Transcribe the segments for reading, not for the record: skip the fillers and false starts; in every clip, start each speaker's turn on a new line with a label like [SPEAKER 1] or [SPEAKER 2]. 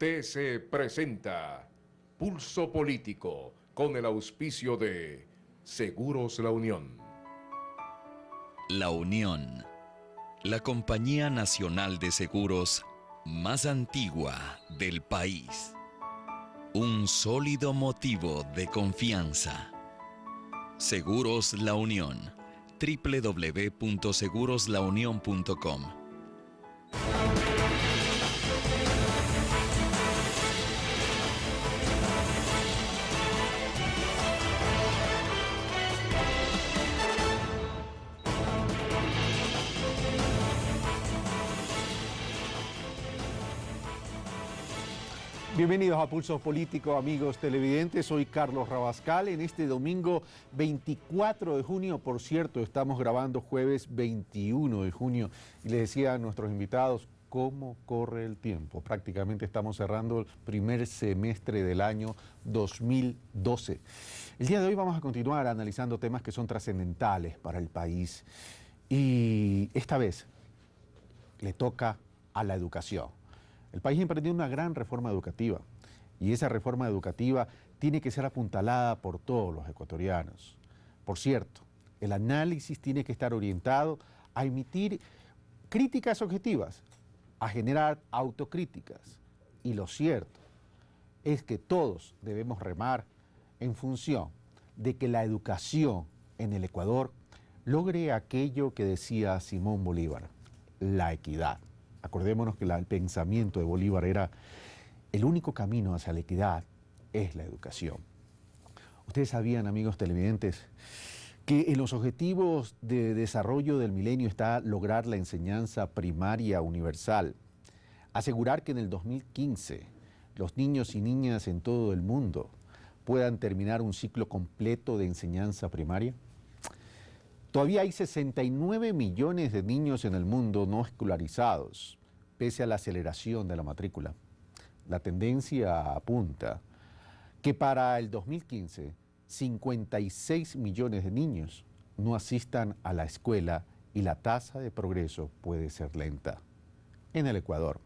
[SPEAKER 1] TC presenta Pulso Político con el auspicio de Seguros La Unión.
[SPEAKER 2] La Unión, la compañía nacional de seguros más antigua del país. Un sólido motivo de confianza. Seguros La Unión. www.seguroslaunion.com.
[SPEAKER 3] Bienvenidos a Pulso Político, amigos televidentes. Soy Carlos Rabascal. En este domingo 24 de junio, por cierto, estamos grabando jueves 21 de junio. Y les decía a nuestros invitados cómo corre el tiempo. Prácticamente estamos cerrando el primer semestre del año 2012. El día de hoy vamos a continuar analizando temas que son trascendentales para el país. Y esta vez le toca a la educación. El país emprendió una gran reforma educativa y esa reforma educativa tiene que ser apuntalada por todos los ecuatorianos. Por cierto, el análisis tiene que estar orientado a emitir críticas objetivas, a generar autocríticas. Y lo cierto es que todos debemos remar en función de que la educación en el Ecuador logre aquello que decía Simón Bolívar, la equidad. Acordémonos que el pensamiento de Bolívar era el único camino hacia la equidad es la educación. Ustedes sabían, amigos televidentes, que en los objetivos de desarrollo del milenio está lograr la enseñanza primaria universal, asegurar que en el 2015 los niños y niñas en todo el mundo puedan terminar un ciclo completo de enseñanza primaria. Todavía hay 69 millones de niños en el mundo no escolarizados, pese a la aceleración de la matrícula. La tendencia apunta que para el 2015, 56 millones de niños no asistan a la escuela y la tasa de progreso puede ser lenta. En el Ecuador,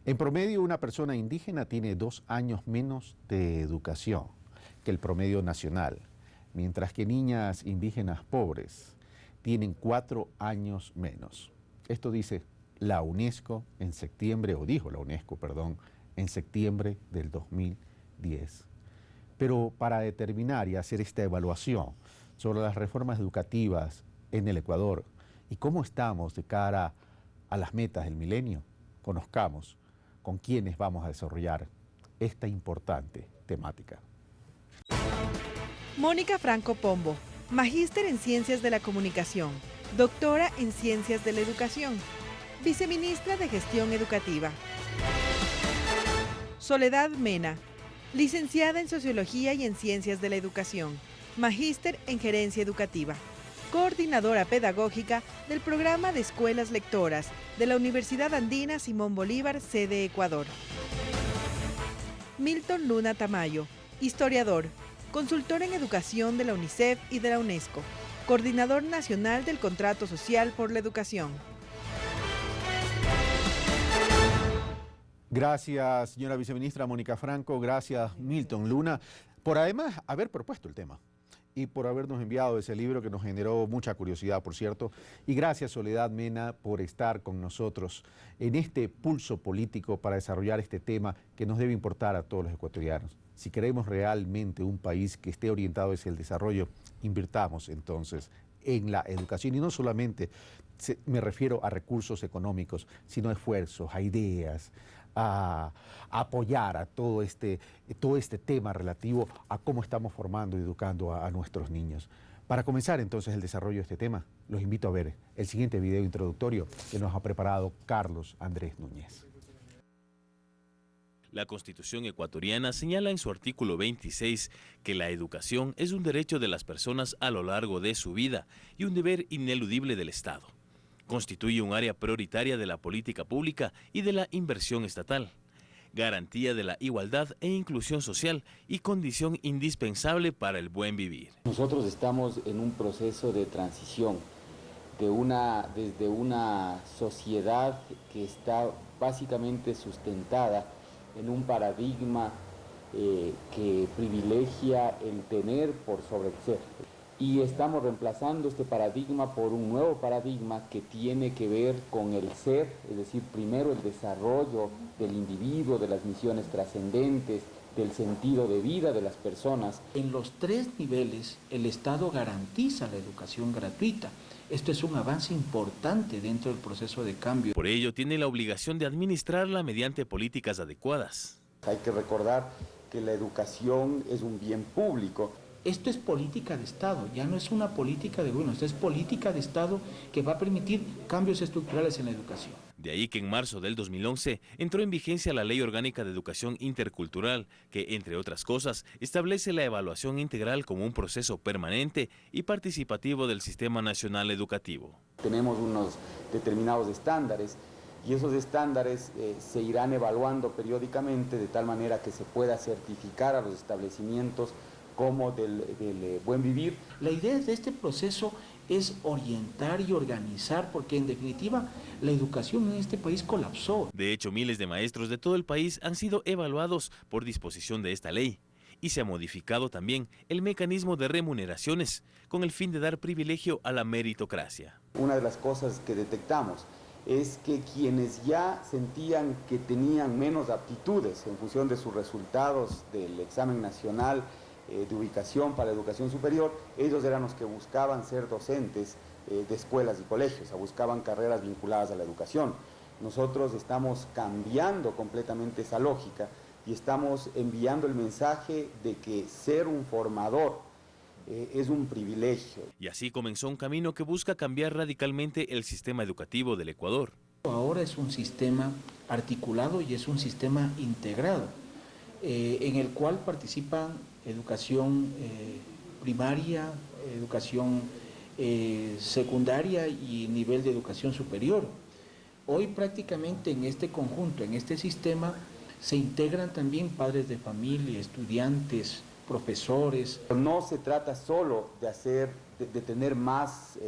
[SPEAKER 3] en promedio, una persona indígena tiene 2 años menos de educación que el promedio nacional, mientras que niñas indígenas pobres tienen 4 años menos. Esto dice la UNESCO en septiembre, o dijo la UNESCO, perdón, en septiembre del 2010. Pero para determinar y hacer esta evaluación sobre las reformas educativas en el Ecuador y cómo estamos de cara a las metas del milenio, conozcamos con quiénes vamos a desarrollar esta importante temática.
[SPEAKER 4] Mónica Franco Pombo, magíster en Ciencias de la Comunicación, doctora en Ciencias de la Educación, viceministra de Gestión Educativa. Soledad Mena, licenciada en Sociología y en Ciencias de la Educación, magíster en Gerencia Educativa, coordinadora pedagógica del Programa de Escuelas Lectoras de la Universidad Andina Simón Bolívar, sede Ecuador. Milton Luna Tamayo, historiador, consultor en educación de la UNICEF y de la UNESCO, coordinador nacional del Contrato Social por la Educación.
[SPEAKER 3] Gracias, señora viceministra Mónica Franco, gracias, Milton Luna, por además haber propuesto el tema y por habernos enviado ese libro que nos generó mucha curiosidad, por cierto. Y gracias, Soledad Mena, por estar con nosotros en este pulso político para desarrollar este tema que nos debe importar a todos los ecuatorianos. Si queremos realmente un país que esté orientado hacia el desarrollo, invirtamos entonces en la educación. Y no solamente me refiero a recursos económicos, sino a esfuerzos, a ideas, a apoyar a todo este tema relativo a cómo estamos formando y educando a nuestros niños. Para comenzar entonces el desarrollo de este tema, los invito a ver el siguiente video introductorio que nos ha preparado Carlos Andrés Núñez.
[SPEAKER 5] La Constitución ecuatoriana señala en su artículo 26 que la educación es un derecho de las personas a lo largo de su vida y un deber ineludible del Estado. Constituye un área prioritaria de la política pública y de la inversión estatal, garantía de la igualdad e inclusión social y condición indispensable para el buen vivir.
[SPEAKER 6] Nosotros estamos en un proceso de transición desde una sociedad que está básicamente sustentada en un paradigma que privilegia el tener por sobre el ser. Y estamos reemplazando este paradigma por un nuevo paradigma que tiene que ver con el ser, es decir, primero el desarrollo del individuo, de las misiones trascendentes, del sentido de vida de las personas.
[SPEAKER 7] En los 3 niveles el Estado garantiza la educación gratuita. Esto es un avance importante dentro del proceso de cambio.
[SPEAKER 5] Por ello, tiene la obligación de administrarla mediante políticas adecuadas.
[SPEAKER 6] Hay que recordar que la educación es un bien público.
[SPEAKER 7] Esto es política de Estado, ya no es una política de gobierno, esto es política de Estado que va a permitir cambios estructurales en la educación.
[SPEAKER 5] De ahí que en marzo del 2011 entró en vigencia la Ley Orgánica de Educación Intercultural, que, entre otras cosas, establece la evaluación integral como un proceso permanente y participativo del Sistema Nacional Educativo.
[SPEAKER 6] Tenemos unos determinados estándares y esos estándares se irán evaluando periódicamente de tal manera que se pueda certificar a los establecimientos como del buen vivir.
[SPEAKER 7] La idea de este proceso es orientar y organizar, porque en definitiva la educación en este país colapsó.
[SPEAKER 5] De hecho, miles de maestros de todo el país han sido evaluados por disposición de esta ley. Y se ha modificado también el mecanismo de remuneraciones con el fin de dar privilegio a la meritocracia.
[SPEAKER 6] Una de las cosas que detectamos es que quienes ya sentían que tenían menos aptitudes en función de sus resultados del examen nacional de ubicación para la educación superior, ellos eran los que buscaban ser docentes de escuelas y colegios, o sea, buscaban carreras vinculadas a la educación. Nosotros estamos cambiando completamente esa lógica y estamos enviando el mensaje de que ser un formador es un privilegio.
[SPEAKER 5] Y así comenzó un camino que busca cambiar radicalmente el sistema educativo del Ecuador.
[SPEAKER 7] Ahora es un sistema articulado y es un sistema integrado, en el cual participan educación primaria, educación secundaria y nivel de educación superior. Hoy prácticamente en este conjunto, en este sistema, se integran también padres de familia, estudiantes, profesores.
[SPEAKER 6] No se trata solo de tener más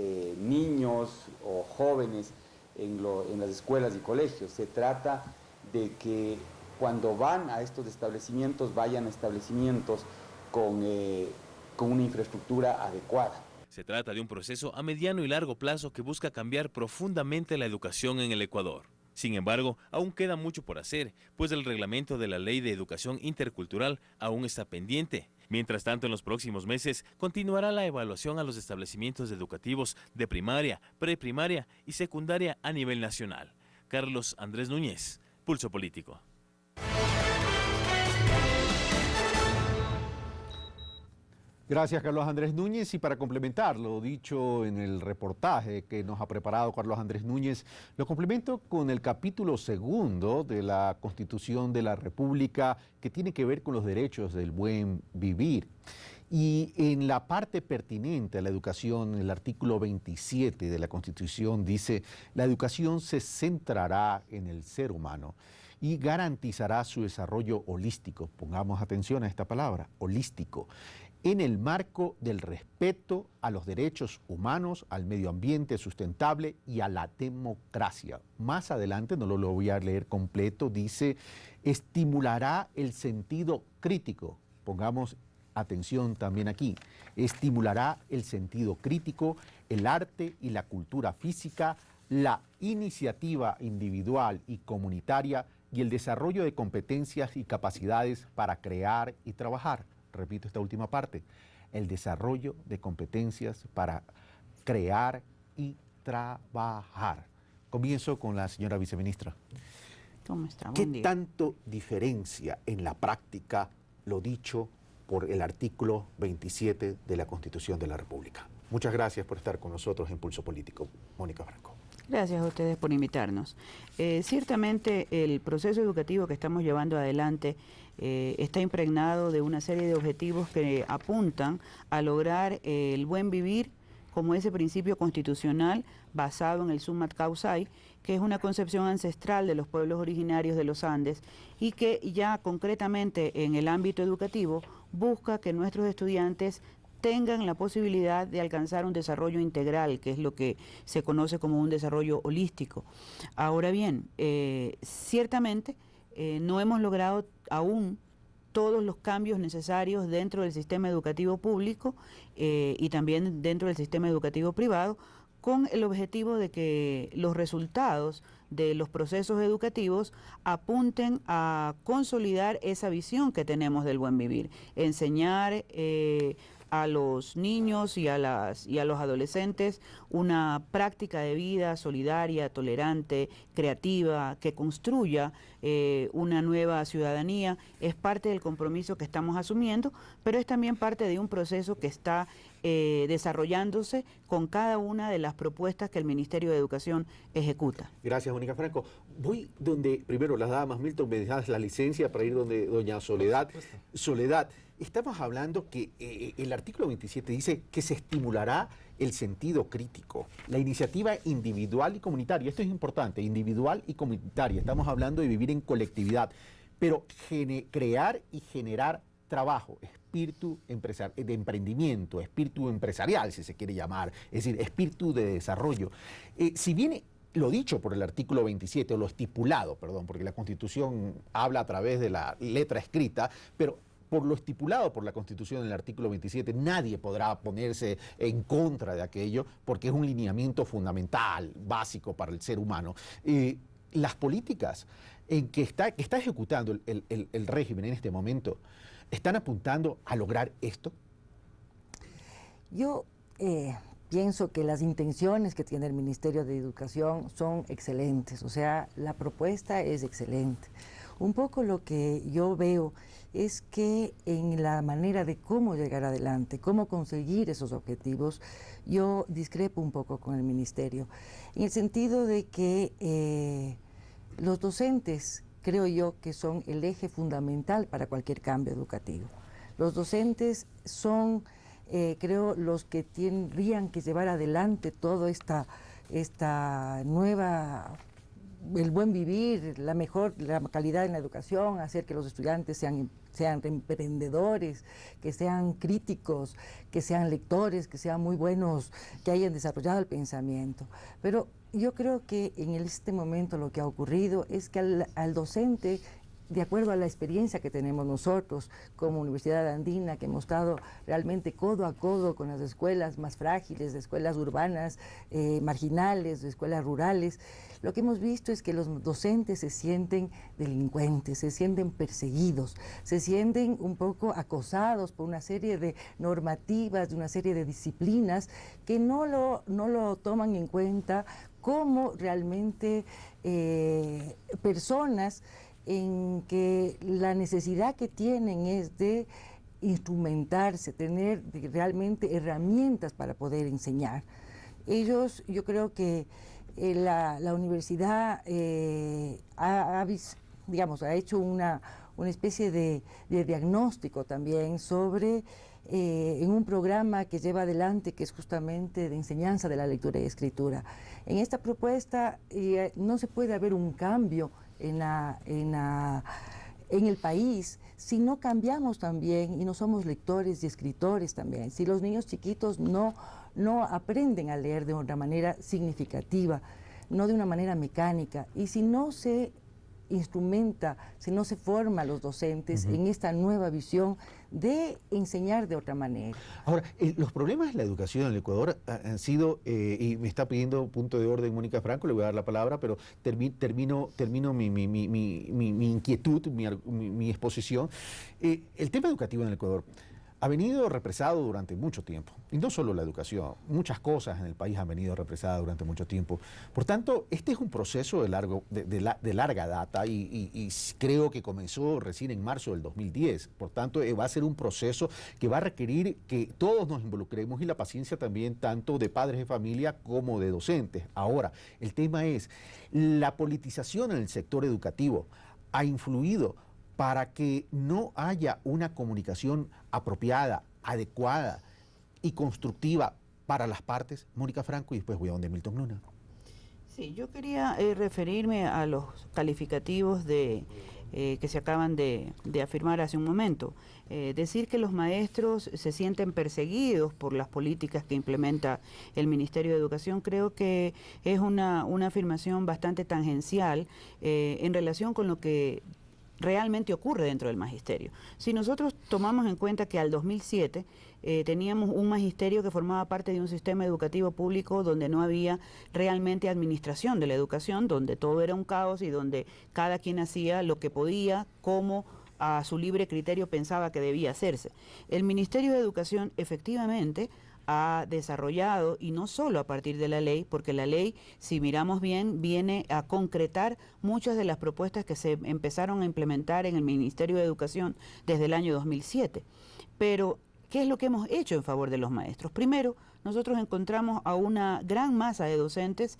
[SPEAKER 6] niños o jóvenes en las escuelas y colegios, se trata de que cuando van a estos establecimientos, vayan a establecimientos con una infraestructura adecuada.
[SPEAKER 5] Se trata de un proceso a mediano y largo plazo que busca cambiar profundamente la educación en el Ecuador. Sin embargo, aún queda mucho por hacer, pues el reglamento de la Ley de Educación Intercultural aún está pendiente. Mientras tanto, en los próximos meses continuará la evaluación a los establecimientos educativos de primaria, preprimaria y secundaria a nivel nacional. Carlos Andrés Núñez, Pulso Político.
[SPEAKER 3] Gracias, Carlos Andrés Núñez. Y para complementar lo dicho en el reportaje que nos ha preparado Carlos Andrés Núñez, lo complemento con el capítulo 2 de la Constitución de la República, que tiene que ver con los derechos del buen vivir. Y en la parte pertinente a la educación, el artículo 27 de la Constitución dice: la educación se centrará en el ser humano y garantizará su desarrollo holístico. Pongamos atención a esta palabra, holístico, en el marco del respeto a los derechos humanos, al medio ambiente sustentable y a la democracia. Más adelante, no lo voy a leer completo, dice: estimulará el sentido crítico. Pongamos atención también aquí. Estimulará el sentido crítico, el arte y la cultura física, la iniciativa individual y comunitaria y el desarrollo de competencias y capacidades para crear y trabajar. Repito esta última parte: el desarrollo de competencias para crear y trabajar. Comienzo con la señora viceministra.
[SPEAKER 8] ¿Cómo está?
[SPEAKER 3] ¿Qué
[SPEAKER 8] Buen día.
[SPEAKER 3] tanto diferencia en la práctica lo dicho por el artículo 27 de la Constitución de la República? Muchas gracias por estar con nosotros en Pulso Político. Mónica Franco.
[SPEAKER 8] Gracias a ustedes por invitarnos. Ciertamente el proceso educativo que estamos llevando adelante está impregnado de una serie de objetivos que apuntan a lograr el buen vivir como ese principio constitucional basado en el Summa Causae, que es una concepción ancestral de los pueblos originarios de los Andes y que ya concretamente en el ámbito educativo busca que nuestros estudiantes tengan la posibilidad de alcanzar un desarrollo integral, que es lo que se conoce como un desarrollo holístico. Ahora bien, ciertamente no hemos logrado aún todos los cambios necesarios dentro del sistema educativo público y también dentro del sistema educativo privado, con el objetivo de que los resultados de los procesos educativos apunten a consolidar esa visión que tenemos del buen vivir, enseñar a los niños y a los adolescentes una práctica de vida solidaria, tolerante, creativa, que construya una nueva ciudadanía. Es parte del compromiso que estamos asumiendo, pero es también parte de un proceso que está desarrollándose con cada una de las propuestas que el Ministerio de Educación ejecuta.
[SPEAKER 3] Gracias, Mónica Franco. Voy donde, primero, las damas, Milton, me das la licencia para ir donde doña Soledad. Soledad, estamos hablando que el artículo 27 dice que se estimulará el sentido crítico, la iniciativa individual y comunitaria. Esto es importante, individual y comunitaria. Estamos hablando de vivir en colectividad, pero crear y generar trabajo, espíritu de emprendimiento, espíritu empresarial, si se quiere llamar, es decir, espíritu de desarrollo. Si viene lo dicho por el artículo 27, o lo estipulado, perdón, porque la Constitución habla a través de la letra escrita, pero por lo estipulado por la Constitución en el artículo 27, nadie podrá ponerse en contra de aquello, porque es un lineamiento fundamental, básico para el ser humano. Las políticas en que está ejecutando el régimen en este momento, ¿están apuntando a lograr esto?
[SPEAKER 9] Yo pienso que las intenciones que tiene el Ministerio de Educación son excelentes, o sea, la propuesta es excelente. Un poco lo que yo veo es que en la manera de cómo llegar adelante, cómo conseguir esos objetivos, yo discrepo un poco con el Ministerio, en el sentido de que los docentes, creo yo, que son el eje fundamental para cualquier cambio educativo. Los docentes son, creo, los que tendrían que llevar adelante toda esta nueva, el buen vivir, la calidad en la educación, hacer que los estudiantes sean emprendedores, que sean críticos, que sean lectores, que sean muy buenos, que hayan desarrollado el pensamiento. Pero yo creo que en este momento lo que ha ocurrido es que al docente, de acuerdo a la experiencia que tenemos nosotros como Universidad Andina, que hemos estado realmente codo a codo con las escuelas más frágiles, de escuelas urbanas, marginales, de escuelas rurales, lo que hemos visto es que los docentes se sienten delincuentes, se sienten perseguidos, se sienten un poco acosados por una serie de normativas, de una serie de disciplinas que no lo toman en cuenta como realmente personas en que la necesidad que tienen es de instrumentarse, tener realmente herramientas para poder enseñar. Ellos, yo creo que la universidad ha hecho una especie de diagnóstico también sobre, en un programa que lleva adelante, que es justamente de enseñanza de la lectura y escritura. En esta propuesta no se puede haber un cambio en el país si no cambiamos también y no somos lectores y escritores también, si los niños chiquitos no aprenden a leer de una manera significativa, no de una manera mecánica, y si no se instrumenta, si no se forma a los docentes en esta nueva visión de enseñar de otra manera.
[SPEAKER 3] Ahora, los problemas de la educación en el Ecuador han sido, y me está pidiendo punto de orden Mónica Franco, le voy a dar la palabra, pero termino mi inquietud, mi exposición. El tema educativo en el Ecuador ha venido represado durante mucho tiempo, y no solo la educación, muchas cosas en el país han venido represadas durante mucho tiempo. Por tanto, este es un proceso de larga data y creo que comenzó recién en marzo del 2010. Por tanto, va a ser un proceso que va a requerir que todos nos involucremos y la paciencia también tanto de padres de familia como de docentes. Ahora, el tema es, la politización en el sector educativo ha influido para que no haya una comunicación apropiada, adecuada y constructiva para las partes. Mónica Franco, y después voy a donde Milton Luna.
[SPEAKER 8] Sí, yo quería referirme a los calificativos que se acaban de afirmar hace un momento. Decir que los maestros se sienten perseguidos por las políticas que implementa el Ministerio de Educación, creo que es una afirmación bastante tangencial en relación con lo que realmente ocurre dentro del magisterio. Si nosotros tomamos en cuenta que al 2007 teníamos un magisterio que formaba parte de un sistema educativo público donde no había realmente administración de la educación, donde todo era un caos y donde cada quien hacía lo que podía, como a su libre criterio pensaba que debía hacerse. El Ministerio de Educación efectivamente ha desarrollado, y no solo a partir de la ley, porque la ley, si miramos bien, viene a concretar muchas de las propuestas que se empezaron a implementar en el Ministerio de Educación desde el año 2007. Pero, ¿qué es lo que hemos hecho en favor de los maestros? Primero, nosotros encontramos a una gran masa de docentes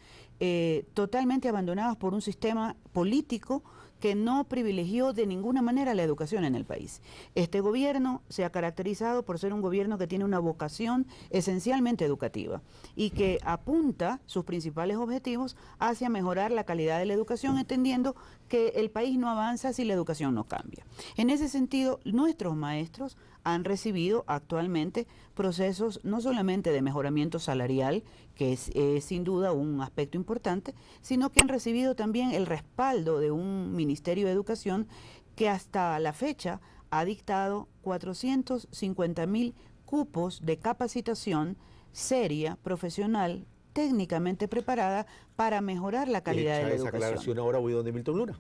[SPEAKER 8] totalmente abandonados por un sistema político que no privilegió de ninguna manera la educación en el país. Este gobierno se ha caracterizado por ser un gobierno que tiene una vocación esencialmente educativa y que apunta sus principales objetivos hacia mejorar la calidad de la educación, entendiendo que el país no avanza si la educación no cambia. En ese sentido, nuestros maestros han recibido actualmente procesos no solamente de mejoramiento salarial, que es sin duda un aspecto importante, sino que han recibido también el respaldo de un Ministerio de Educación que hasta la fecha ha dictado 450.000 cupos de capacitación seria, profesional, técnicamente preparada para mejorar la calidad de la educación.
[SPEAKER 3] Esa aclaración ahora voy donde Milton Luna.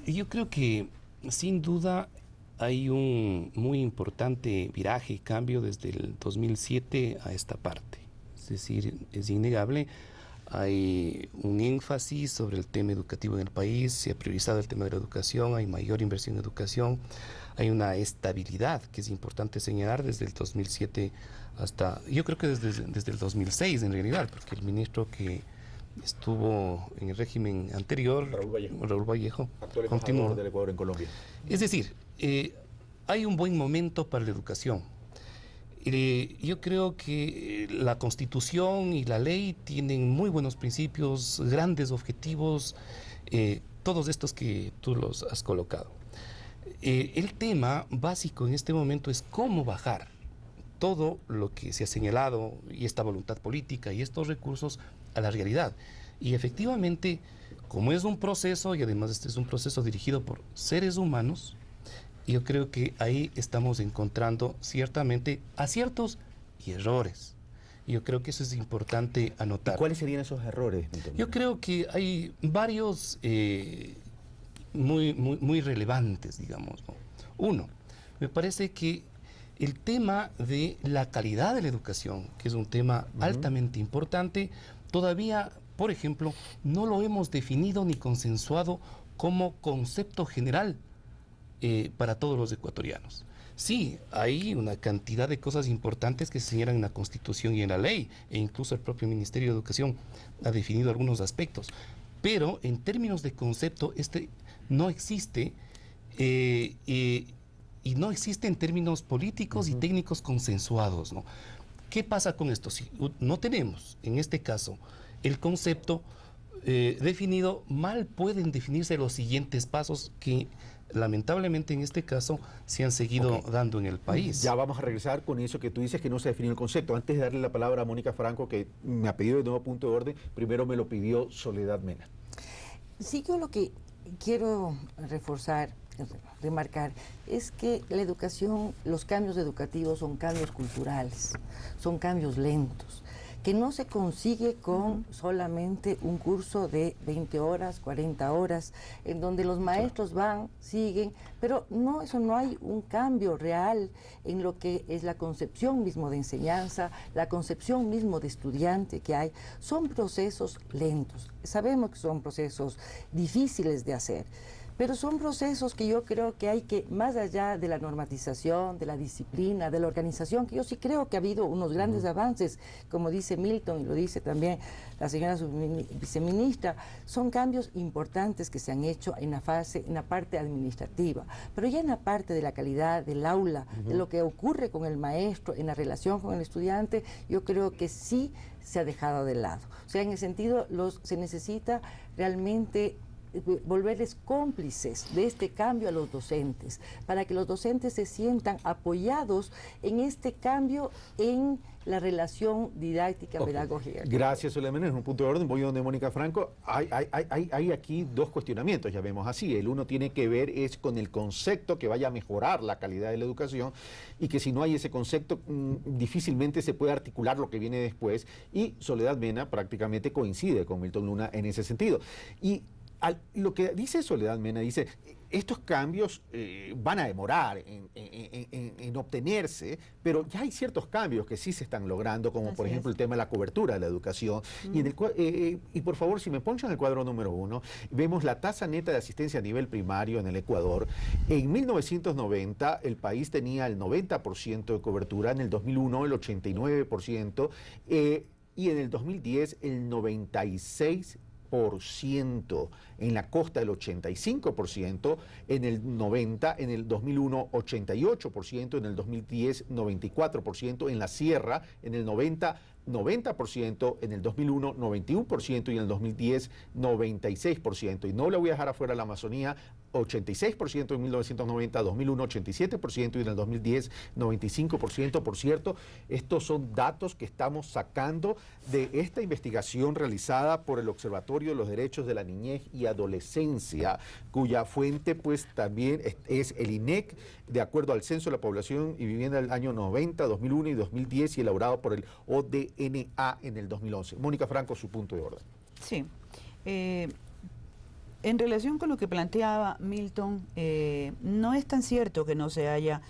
[SPEAKER 10] Yo creo que sin duda hay un muy importante viraje y cambio desde el 2007 a esta parte. Es decir, es innegable, hay un énfasis sobre el tema educativo en el país, se ha priorizado el tema de la educación, hay mayor inversión en educación, hay una estabilidad que es importante señalar desde el 2007 hasta, yo creo que desde el 2006 en realidad, porque el ministro que estuvo en el régimen anterior, Raúl Vallejo,
[SPEAKER 3] actual embajador del Ecuador en Colombia.
[SPEAKER 10] Es decir, hay un buen momento para la educación. Yo creo que la Constitución y la ley tienen muy buenos principios, grandes objetivos, todos estos que tú los has colocado. El tema básico en este momento es cómo bajar todo lo que se ha señalado y esta voluntad política y estos recursos a la realidad. Y efectivamente, como es un proceso, y además este es un proceso dirigido por seres humanos, yo creo que ahí estamos encontrando ciertamente aciertos y errores. Yo creo que eso es importante anotar.
[SPEAKER 3] ¿Y cuáles serían esos errores?
[SPEAKER 10] Yo creo que hay varios muy relevantes, digamos, ¿no? Uno, me parece que el tema de la calidad de la educación, que es un tema altamente importante, todavía, por ejemplo, no lo hemos definido ni consensuado como concepto general para todos los ecuatorianos. Sí, hay una cantidad de cosas importantes que se señalan en la Constitución y en la ley, e incluso el propio Ministerio de Educación ha definido algunos aspectos, pero en términos de concepto no existe y no existe en términos políticos y técnicos consensuados, ¿no? ¿Qué pasa con esto? Si no tenemos, en este caso, el concepto definido, mal pueden definirse los siguientes pasos que lamentablemente en este caso se han seguido dando en el país.
[SPEAKER 3] Ya vamos a regresar con eso que tú dices que no se ha definido el concepto. Antes de darle la palabra a Mónica Franco, que me ha pedido de nuevo punto de orden, primero me lo pidió Soledad Mena.
[SPEAKER 9] Sí, yo lo que quiero remarcar, es que la educación, los cambios educativos son cambios culturales, son cambios lentos, que no se consigue con solamente un curso de 20 horas, 40 horas, en donde los maestros van, siguen, pero no, eso no hay un cambio real en lo que es la concepción mismo de enseñanza, la concepción mismo de estudiante que hay. Son procesos lentos, sabemos que son procesos difíciles de hacer, pero son procesos que yo creo que hay que, más allá de la normatización, de la disciplina, de la organización, que yo sí creo que ha habido unos grandes avances, como dice Milton y lo dice también la señora viceministra, son cambios importantes que se han hecho en la parte administrativa, pero ya en la parte de la calidad del aula, de lo que ocurre con el maestro, en la relación con el estudiante, yo creo que sí se ha dejado de lado. O sea, en el sentido, se necesita realmente volverles cómplices de este cambio a los docentes, para que los docentes se sientan apoyados en este cambio en la relación didáctica pedagógica.
[SPEAKER 3] Gracias, Soledad. En un punto de orden, voy donde Mónica Franco. Hay aquí dos cuestionamientos, ya vemos así. El uno tiene que ver es con el concepto que vaya a mejorar la calidad de la educación y que si no hay ese concepto, difícilmente se puede articular lo que viene después. Y Soledad Mena prácticamente coincide con Milton Luna en ese sentido. Y lo que dice Soledad Mena, dice, estos cambios van a demorar en obtenerse, pero ya hay ciertos cambios que sí se están logrando, como por ejemplo el tema de la cobertura de la educación. Y por favor, si me ponchan el cuadro número 1, vemos la tasa neta de asistencia a nivel primario en el Ecuador. En 1990 el país tenía el 90% de cobertura, en el 2001 el 89%, y en el 2010 el 96%. En la costa el 85%, en el 90, en el 2001 88%, en el 2010 94%, en la sierra en el 90%, en el 2001 91% y en el 2010 96%. Y no le voy a dejar afuera la Amazonía, 86% en 1990, 2001 87% y en el 2010 95%. Por cierto, estos son datos que estamos sacando de esta investigación realizada por el Observatorio de los Derechos de la Niñez y Adolescencia, cuya fuente pues también es el INEC, de acuerdo al Censo de la Población y Vivienda del año 90, 2001 y 2010 y elaborado por el ODNA en el 2011. Mónica Franco, su punto de orden.
[SPEAKER 8] Sí. En relación con lo que planteaba Milton, no es tan cierto que no se haya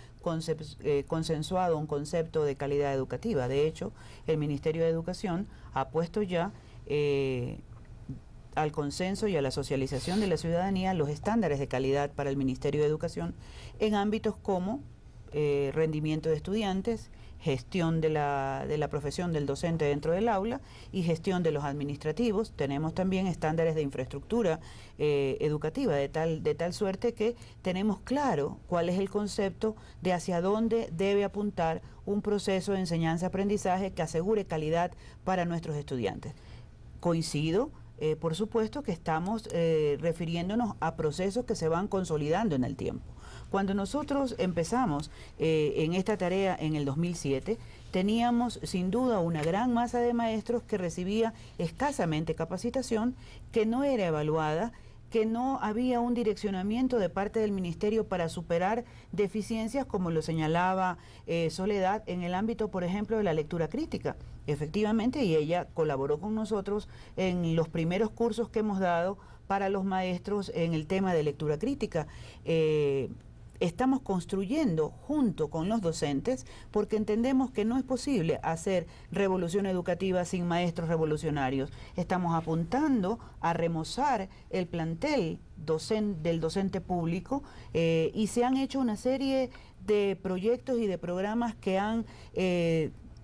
[SPEAKER 8] consensuado un concepto de calidad educativa. De hecho, el Ministerio de Educación ha puesto ya al consenso y a la socialización de la ciudadanía los estándares de calidad para el Ministerio de Educación en ámbitos como rendimiento de estudiantes, gestión de la profesión del docente dentro del aula y gestión de los administrativos. Tenemos también estándares de infraestructura educativa, de tal suerte que tenemos claro cuál es el concepto de hacia dónde debe apuntar un proceso de enseñanza-aprendizaje que asegure calidad para nuestros estudiantes. Coincido, por supuesto, que estamos refiriéndonos a procesos que se van consolidando en el tiempo. Cuando nosotros empezamos en esta tarea en el 2007, teníamos sin duda una gran masa de maestros que recibía escasamente capacitación, que no era evaluada, que no había un direccionamiento de parte del Ministerio para superar deficiencias, como lo señalaba Soledad, en el ámbito, por ejemplo, de la lectura crítica. Efectivamente, y ella colaboró con nosotros en los primeros cursos que hemos dado para los maestros en el tema de lectura crítica. Estamos construyendo junto con los docentes porque entendemos que no es posible hacer revolución educativa sin maestros revolucionarios. Estamos apuntando a remozar el plantel del docente público y se han hecho una serie de proyectos y de programas que han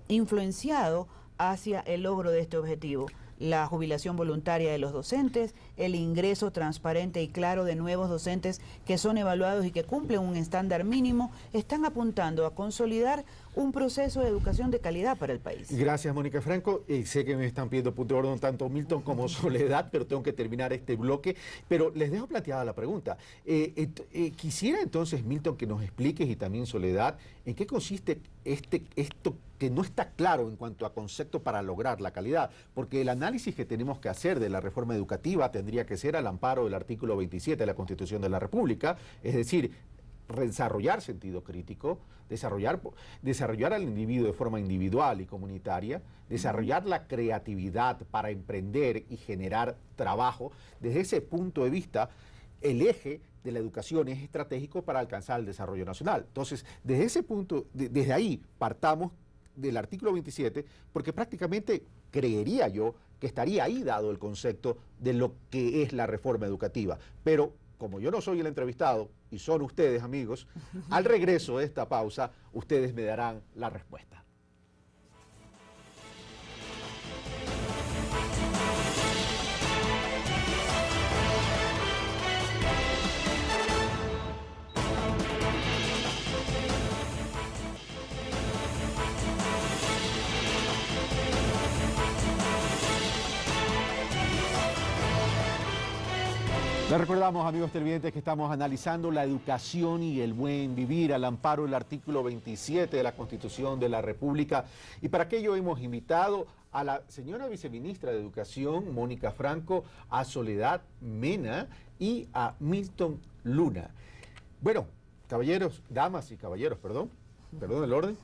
[SPEAKER 8] influenciado hacia el logro de este objetivo. La jubilación voluntaria de los docentes, el ingreso transparente y claro de nuevos docentes que son evaluados y que cumplen un estándar mínimo, están apuntando a consolidar un proceso de educación de calidad para el país.
[SPEAKER 3] Gracias, Mónica Franco. Sé que me están pidiendo punto de orden tanto Milton como Soledad, pero tengo que terminar este bloque. Pero les dejo planteada la pregunta. Quisiera entonces, Milton, que nos expliques, y también Soledad, en qué consiste esto que no está claro en cuanto a concepto para lograr la calidad, porque el análisis que tenemos que hacer de la reforma educativa tendría que ser al amparo del artículo 27 de la Constitución de la República, es decir, desarrollar sentido crítico, desarrollar al individuo de forma individual y comunitaria, desarrollar la creatividad para emprender y generar trabajo. Desde ese punto de vista, el eje de la educación es estratégico para alcanzar el desarrollo nacional. Entonces, desde ese punto, desde ahí partamos del artículo 27, porque prácticamente creería yo que estaría ahí dado el concepto de lo que es la reforma educativa. Pero como yo no soy el entrevistado y son ustedes, amigos, al regreso de esta pausa, ustedes me darán la respuesta. Les recordamos, amigos televidentes, que estamos analizando la educación y el buen vivir al amparo del artículo 27 de la Constitución de la República. Y para aquello hemos invitado a la señora viceministra de Educación, Mónica Franco, a Soledad Mena y a Milton Luna. Bueno, caballeros, damas y caballeros, perdón el orden.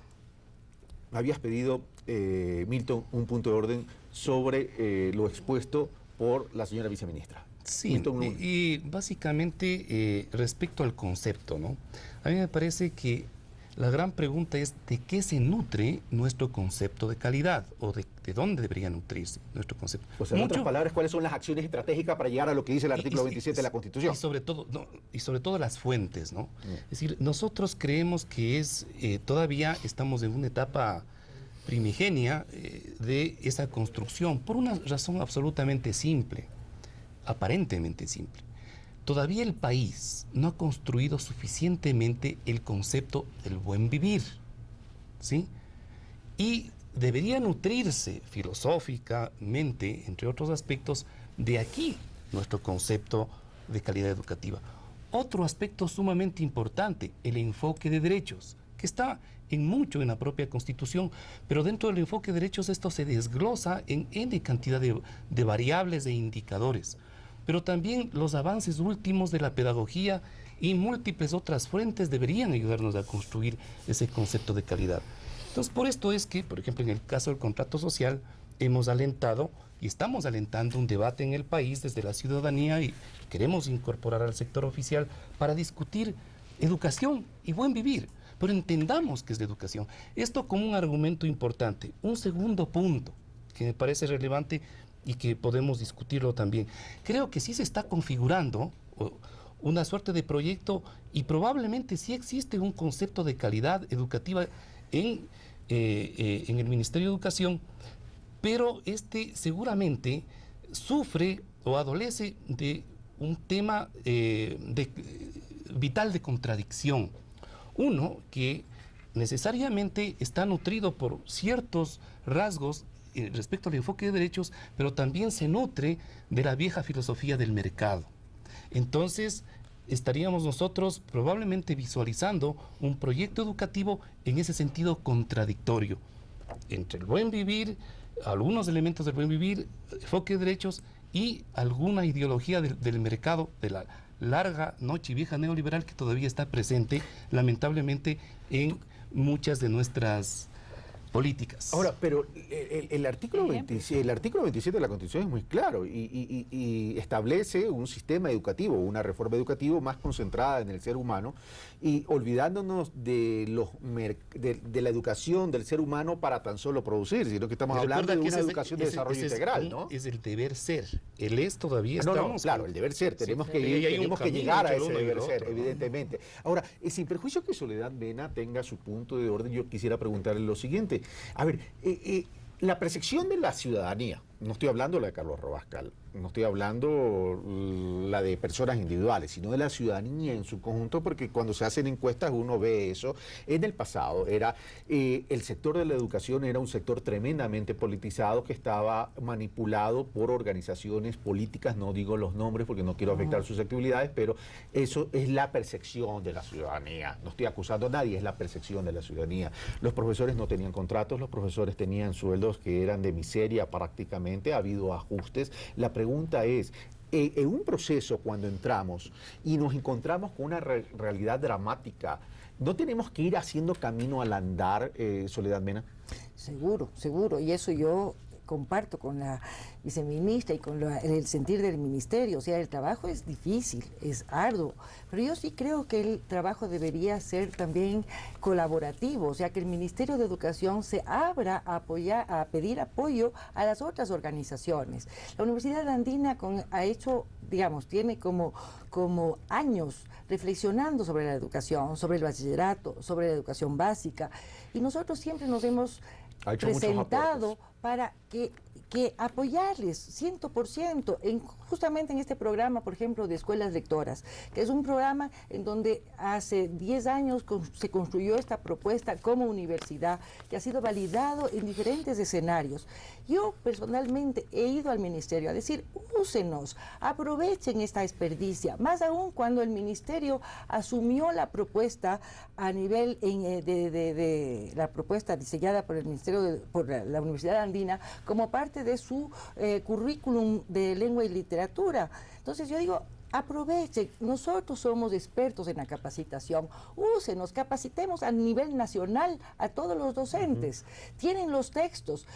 [SPEAKER 3] Habías pedido, Milton, un punto de orden sobre lo expuesto por la señora viceministra.
[SPEAKER 10] Sí, y básicamente respecto al concepto, ¿no? A mí me parece que la gran pregunta es de qué se nutre nuestro concepto de calidad o de dónde debería nutrirse nuestro concepto.
[SPEAKER 3] O sea, en otras palabras, ¿cuáles son las acciones estratégicas para llegar a lo que dice el artículo 27 de la Constitución?
[SPEAKER 10] Y sobre todo las fuentes, ¿no? Es decir, nosotros creemos que todavía estamos en una etapa primigenia de esa construcción por una razón absolutamente simple, aparentemente simple. Todavía el país no ha construido suficientemente el concepto del buen vivir, ¿sí? Y debería nutrirse filosóficamente, entre otros aspectos, de aquí nuestro concepto de calidad educativa. Otro aspecto sumamente importante, el enfoque de derechos, que está mucho en la propia Constitución, pero dentro del enfoque de derechos esto se desglosa en N cantidad de variables e indicadores. Pero también los avances últimos de la pedagogía y múltiples otras fuentes deberían ayudarnos a construir ese concepto de calidad. Entonces, por esto es que, por ejemplo, en el caso del contrato social, hemos alentado y estamos alentando un debate en el país desde la ciudadanía y queremos incorporar al sector oficial para discutir educación y buen vivir. Pero entendamos qué es la educación. Esto como un argumento importante. Un segundo punto que me parece relevante y que podemos discutirlo también. Creo que sí se está configurando una suerte de proyecto y probablemente sí existe un concepto de calidad educativa en el Ministerio de Educación, pero seguramente sufre o adolece de un tema vital de contradicción. Uno, que necesariamente está nutrido por ciertos rasgos respecto al enfoque de derechos, pero también se nutre de la vieja filosofía del mercado. Entonces, estaríamos nosotros probablemente visualizando un proyecto educativo en ese sentido contradictorio, entre el buen vivir, algunos elementos del buen vivir, enfoque de derechos y alguna ideología del mercado, de la larga noche vieja neoliberal que todavía está presente, lamentablemente, en muchas de nuestras políticas.
[SPEAKER 3] Ahora, pero el artículo 27 de la Constitución es muy claro y establece un sistema educativo, una reforma educativa más concentrada en el ser humano y olvidándonos de la educación del ser humano para tan solo producir, sino que estamos hablando de una educación de desarrollo integral, ¿no?
[SPEAKER 10] Es el deber ser. El es todavía estamos...
[SPEAKER 3] Claro, el deber ser. Tenemos que llegar a ese deber ser, evidentemente. Ahora, sin perjuicio que Soledad Mena tenga su punto de orden, yo quisiera preguntarle lo siguiente. A ver, la percepción de la ciudadanía, no estoy hablando la de Carlos Rabascal, no estoy hablando la de personas individuales, sino de la ciudadanía en su conjunto, porque cuando se hacen encuestas uno ve eso. En el pasado el sector de la educación era un sector tremendamente politizado que estaba manipulado por organizaciones políticas, no digo los nombres porque no quiero afectar susceptibilidades, pero eso es la percepción de la ciudadanía. No estoy acusando a nadie, es la percepción de la ciudadanía. Los profesores no tenían contratos, los profesores tenían sueldos que eran de miseria prácticamente, ha habido ajustes. La pregunta es, en un proceso cuando entramos y nos encontramos con una realidad dramática, ¿no tenemos que ir haciendo camino al andar, Soledad Mena?
[SPEAKER 9] Seguro, seguro, y eso yo comparto con la viceministra y con el sentir del ministerio. O sea, el trabajo es difícil, es arduo, pero yo sí creo que el trabajo debería ser también colaborativo, o sea, que el Ministerio de Educación se abra a pedir apoyo a las otras organizaciones. La Universidad Andina ha hecho, digamos, tiene como años reflexionando sobre la educación, sobre el bachillerato, sobre la educación básica, y nosotros siempre nos hemos presentado para que que apoyarles 100% justamente en este programa, por ejemplo, de escuelas lectoras, que es un programa en donde hace 10 años se construyó esta propuesta como universidad, que ha sido validado en diferentes escenarios. Yo personalmente he ido al ministerio a decir, úsenos, aprovechen esta experticia, más aún cuando el ministerio asumió la propuesta a nivel de la propuesta diseñada por el Ministerio por la Universidad Andina como parte de su currículum de lengua y literatura. Entonces yo digo, aprovechen, nosotros somos expertos en la capacitación, úsenos, capacitemos a nivel nacional a todos los docentes. Tienen los textos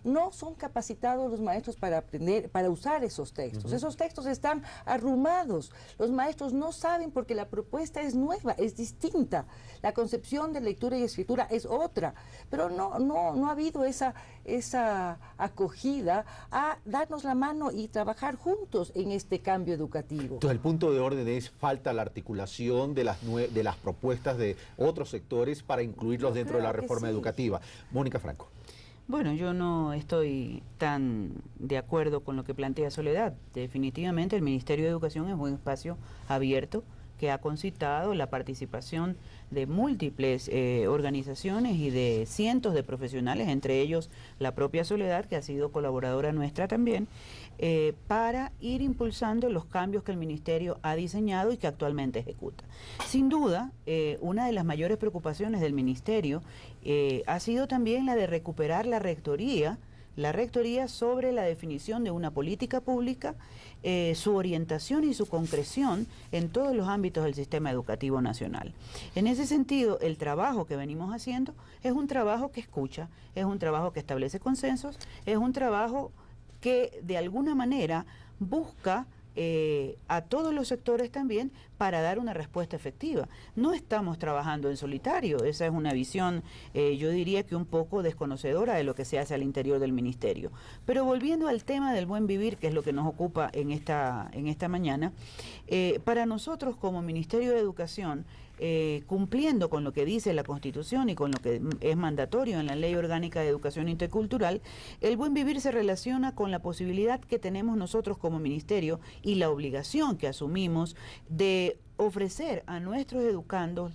[SPEAKER 9] no son capacitados los maestros para aprender, para usar esos textos. Esos textos están arrumados, los maestros no saben porque la propuesta es nueva, es distinta, la concepción de lectura y escritura es otra, pero no ha habido esa acogida a darnos la mano y trabajar juntos en este cambio educativo.
[SPEAKER 3] Entonces el punto de orden es falta la articulación de las propuestas de otros sectores para incluirlos dentro de la reforma educativa. Mónica Franco.
[SPEAKER 8] Bueno, yo no estoy tan de acuerdo con lo que plantea Soledad. Definitivamente el Ministerio de Educación es un espacio abierto que ha concitado la participación de múltiples organizaciones y de cientos de profesionales, entre ellos la propia Soledad, que ha sido colaboradora nuestra también, para ir impulsando los cambios que el Ministerio ha diseñado y que actualmente ejecuta. Sin duda, una de las mayores preocupaciones del Ministerio ha sido también la de recuperar la rectoría sobre la definición de una política pública, su orientación y su concreción en todos los ámbitos del sistema educativo nacional. En ese sentido, el trabajo que venimos haciendo es un trabajo que escucha, es un trabajo que establece consensos, es un trabajo que de alguna manera busca a todos los sectores también para dar una respuesta efectiva. No estamos trabajando en solitario, esa es una visión, yo diría que un poco desconocedora de lo que se hace al interior del Ministerio. Pero volviendo al tema del buen vivir, que es lo que nos ocupa en esta mañana, para nosotros como Ministerio de Educación, cumpliendo con lo que dice la Constitución y con lo que es mandatorio en la Ley Orgánica de Educación Intercultural, el buen vivir se relaciona con la posibilidad que tenemos nosotros como Ministerio y la obligación que asumimos de ofrecer a nuestros educandos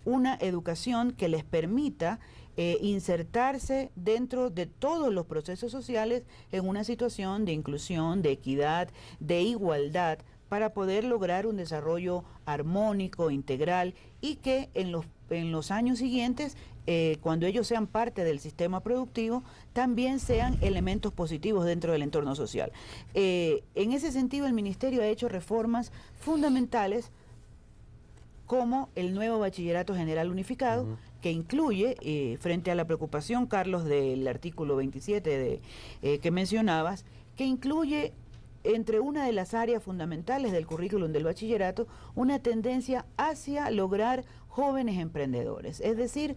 [SPEAKER 8] una educación que les permita insertarse dentro de todos los procesos sociales en una situación de inclusión, de equidad, de igualdad, para poder lograr un desarrollo armónico, integral, y que en los años siguientes, cuando ellos sean parte del sistema productivo, también sean elementos positivos dentro del entorno social. En ese sentido, el Ministerio ha hecho reformas fundamentales como el nuevo Bachillerato General Unificado, que incluye, frente a la preocupación, Carlos, del artículo 27 que mencionabas, que incluye entre una de las áreas fundamentales del currículum del bachillerato, una tendencia hacia lograr jóvenes emprendedores. Es decir,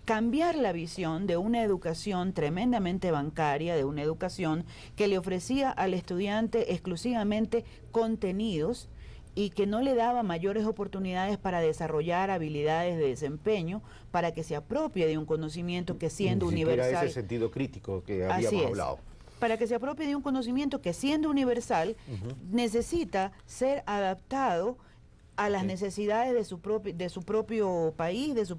[SPEAKER 8] cambiar la visión de una educación tremendamente bancaria, de una educación que le ofrecía al estudiante exclusivamente contenidos y que no le daba mayores oportunidades para desarrollar habilidades de desempeño, para que se apropie de un conocimiento que siendo universal...
[SPEAKER 3] Era ese sentido crítico que habíamos hablado.
[SPEAKER 8] Para que se apropie de un conocimiento que siendo universal necesita ser adaptado a las necesidades de su propio país, de sus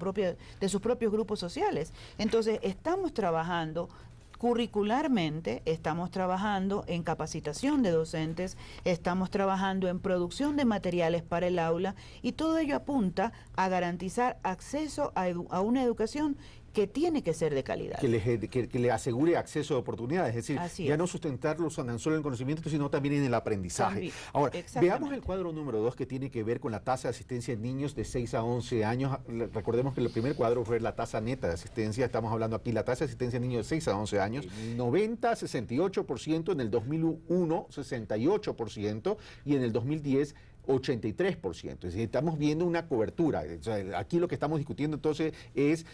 [SPEAKER 8] propios grupos sociales. Entonces, estamos trabajando curricularmente, estamos trabajando en capacitación de docentes, estamos trabajando en producción de materiales para el aula, y todo ello apunta a garantizar acceso a una educación que tiene que ser de calidad.
[SPEAKER 3] Que le asegure acceso a oportunidades, es decir, ya no sustentarlos tan solo en el conocimiento, sino también en el aprendizaje. Ahora, veamos el cuadro número 2, que tiene que ver con la tasa de asistencia en niños de 6 a 11 años. Recordemos que el primer cuadro fue la tasa neta de asistencia, estamos hablando aquí la tasa de asistencia en niños de 6 a 11 años, 90, 68%, en el 2001, 68%, y en el 2010, 83%. Es decir, estamos viendo una cobertura. O sea, aquí lo que estamos discutiendo entonces es,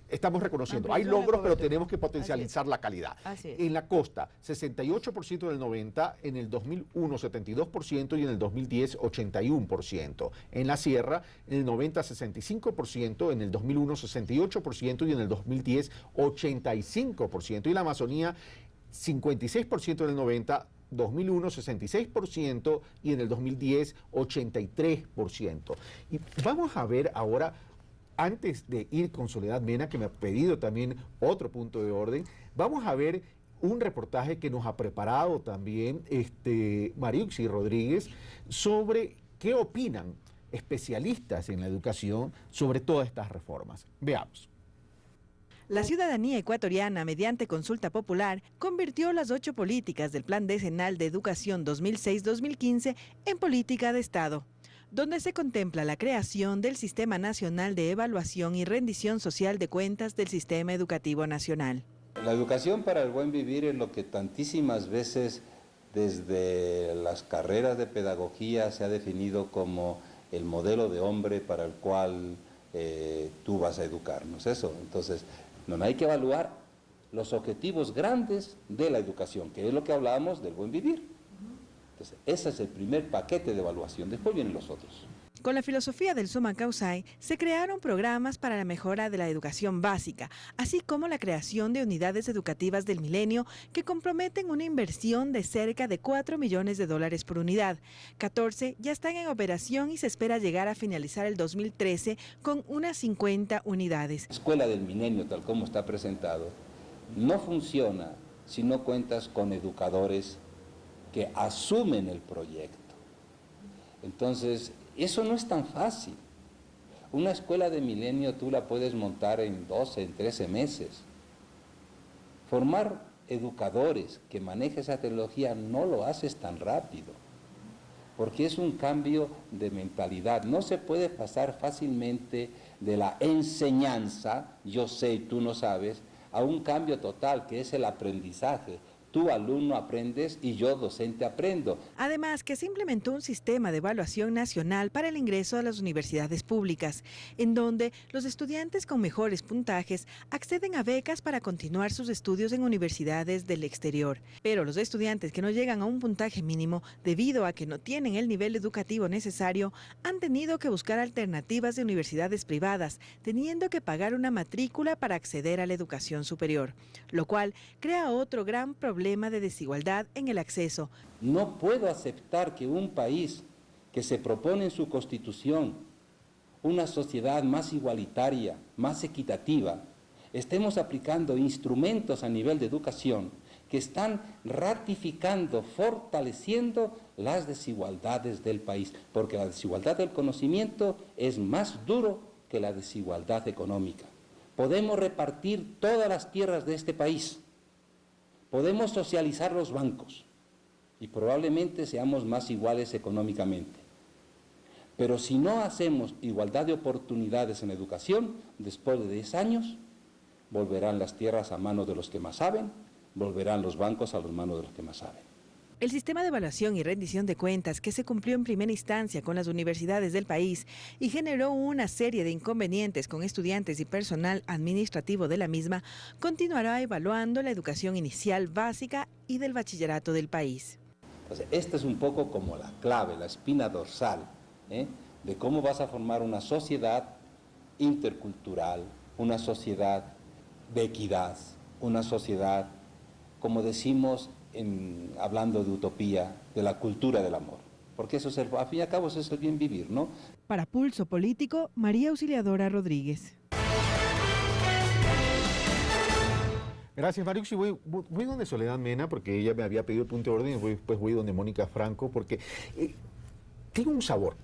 [SPEAKER 3] estamos reconociendo, hay logros, pero tenemos que potencializar la calidad. En la costa, 68% del 90, en el 2001 72% y en el 2010 81%. En la sierra, en el 90 65%, en el 2001 68% y en el 2010 85%. Y la Amazonía, 56% en el 90%, 2001 66% y en el 2010 83%. Y vamos a ver ahora, antes de ir con Soledad Mena, que me ha pedido también otro punto de orden, vamos a ver un reportaje que nos ha preparado también Mariuxi Rodríguez sobre qué opinan especialistas en la educación sobre todas estas reformas. Veamos.
[SPEAKER 4] La ciudadanía ecuatoriana, mediante consulta popular, convirtió las 8 políticas del Plan Decenal de Educación 2006-2015 en política de Estado, donde se contempla la creación del Sistema Nacional de Evaluación y Rendición Social de Cuentas del Sistema Educativo Nacional.
[SPEAKER 11] La educación para el buen vivir es lo que tantísimas veces desde las carreras de pedagogía se ha definido como el modelo de hombre para el cual tú vas a educarnos. Eso, entonces, no hay que evaluar los objetivos grandes de la educación, que es lo que hablábamos del buen vivir. Entonces, ese es el primer paquete de evaluación, después vienen los otros.
[SPEAKER 4] Con la filosofía del Summa Causae, se crearon programas para la mejora de la educación básica, así como la creación de unidades educativas del milenio que comprometen una inversión de cerca de $4 millones por unidad. 14 ya están en operación y se espera llegar a finalizar el 2013 con unas 50 unidades.
[SPEAKER 11] La escuela del milenio, tal como está presentado, no funciona si no cuentas con educadores que asumen el proyecto. Entonces, eso no es tan fácil. Una escuela de milenio tú la puedes montar en 12, en 13 meses. Formar educadores que manejen esa tecnología no lo haces tan rápido, porque es un cambio de mentalidad. No se puede pasar fácilmente de la enseñanza, yo sé y tú no sabes, a un cambio total que es el aprendizaje. Tú, alumno, aprendes y yo, docente, aprendo.
[SPEAKER 4] Además, que se implementó un sistema de evaluación nacional para el ingreso a las universidades públicas, en donde los estudiantes con mejores puntajes acceden a becas para continuar sus estudios en universidades del exterior. Pero los estudiantes que no llegan a un puntaje mínimo, debido a que no tienen el nivel educativo necesario, han tenido que buscar alternativas de universidades privadas, teniendo que pagar una matrícula para acceder a la educación superior, lo cual crea otro gran problema de desigualdad en el acceso.
[SPEAKER 11] No puedo aceptar que un país que se propone en su constitución una sociedad más igualitaria, más equitativa, estemos aplicando instrumentos a nivel de educación que están ratificando, fortaleciendo las desigualdades del país, porque la desigualdad del conocimiento es más duro que la desigualdad económica. Podemos repartir todas las tierras de este país, podemos socializar los bancos y probablemente seamos más iguales económicamente. Pero si no hacemos igualdad de oportunidades en educación, después de 10 años, volverán las tierras a manos de los que más saben, volverán los bancos a las manos de los que más saben.
[SPEAKER 4] El sistema de evaluación y rendición de cuentas que se cumplió en primera instancia con las universidades del país y generó una serie de inconvenientes con estudiantes y personal administrativo de la misma, continuará evaluando la educación inicial básica y del bachillerato del país.
[SPEAKER 11] Entonces, esta es un poco como la clave, la espina dorsal, de cómo vas a formar una sociedad intercultural, una sociedad de equidad, una sociedad, como decimos, hablando de utopía, de la cultura del amor. Porque eso es al fin y al cabo, eso es el bien vivir, ¿no?
[SPEAKER 4] Para Pulso Político, María Auxiliadora Rodríguez.
[SPEAKER 3] Gracias, Mariuxi. Voy donde Soledad Mena, porque ella me había pedido el punto de orden, y después voy donde Mónica Franco, porque tengo un sabor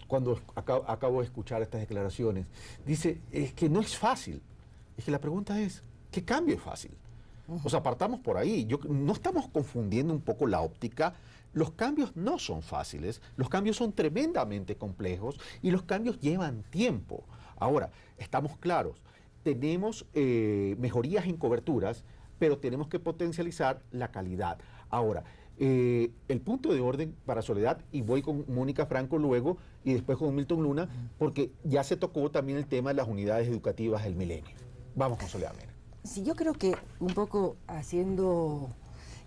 [SPEAKER 3] cuando acabo de escuchar estas declaraciones. Dice, es que no es fácil. Es que la pregunta es, ¿qué cambio es fácil? O sea, partamos por ahí. No estamos confundiendo un poco la óptica. Los cambios no son fáciles, los cambios son tremendamente complejos y los cambios llevan tiempo. Ahora, estamos claros, tenemos mejorías en coberturas, pero tenemos que potencializar la calidad. Ahora, el punto de orden para Soledad, y voy con Mónica Franco luego y después con Milton Luna, porque ya se tocó también el tema de las unidades educativas del milenio. Vamos con Soledad Mena.
[SPEAKER 9] Sí, yo creo que un poco haciendo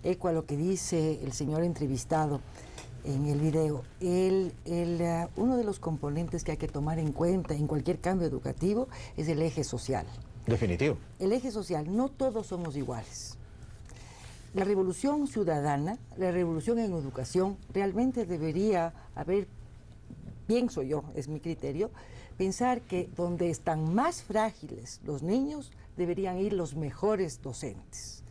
[SPEAKER 9] eco a lo que dice el señor entrevistado en el video, uno de los componentes que hay que tomar en cuenta en cualquier cambio educativo es el eje social.
[SPEAKER 3] Definitivo.
[SPEAKER 9] El eje social, no todos somos iguales. la revolución ciudadana, la revolución en educación, realmente debería haber, pienso yo, es mi criterio, pensar que donde están más frágiles los niños, deberían ir los mejores docentes.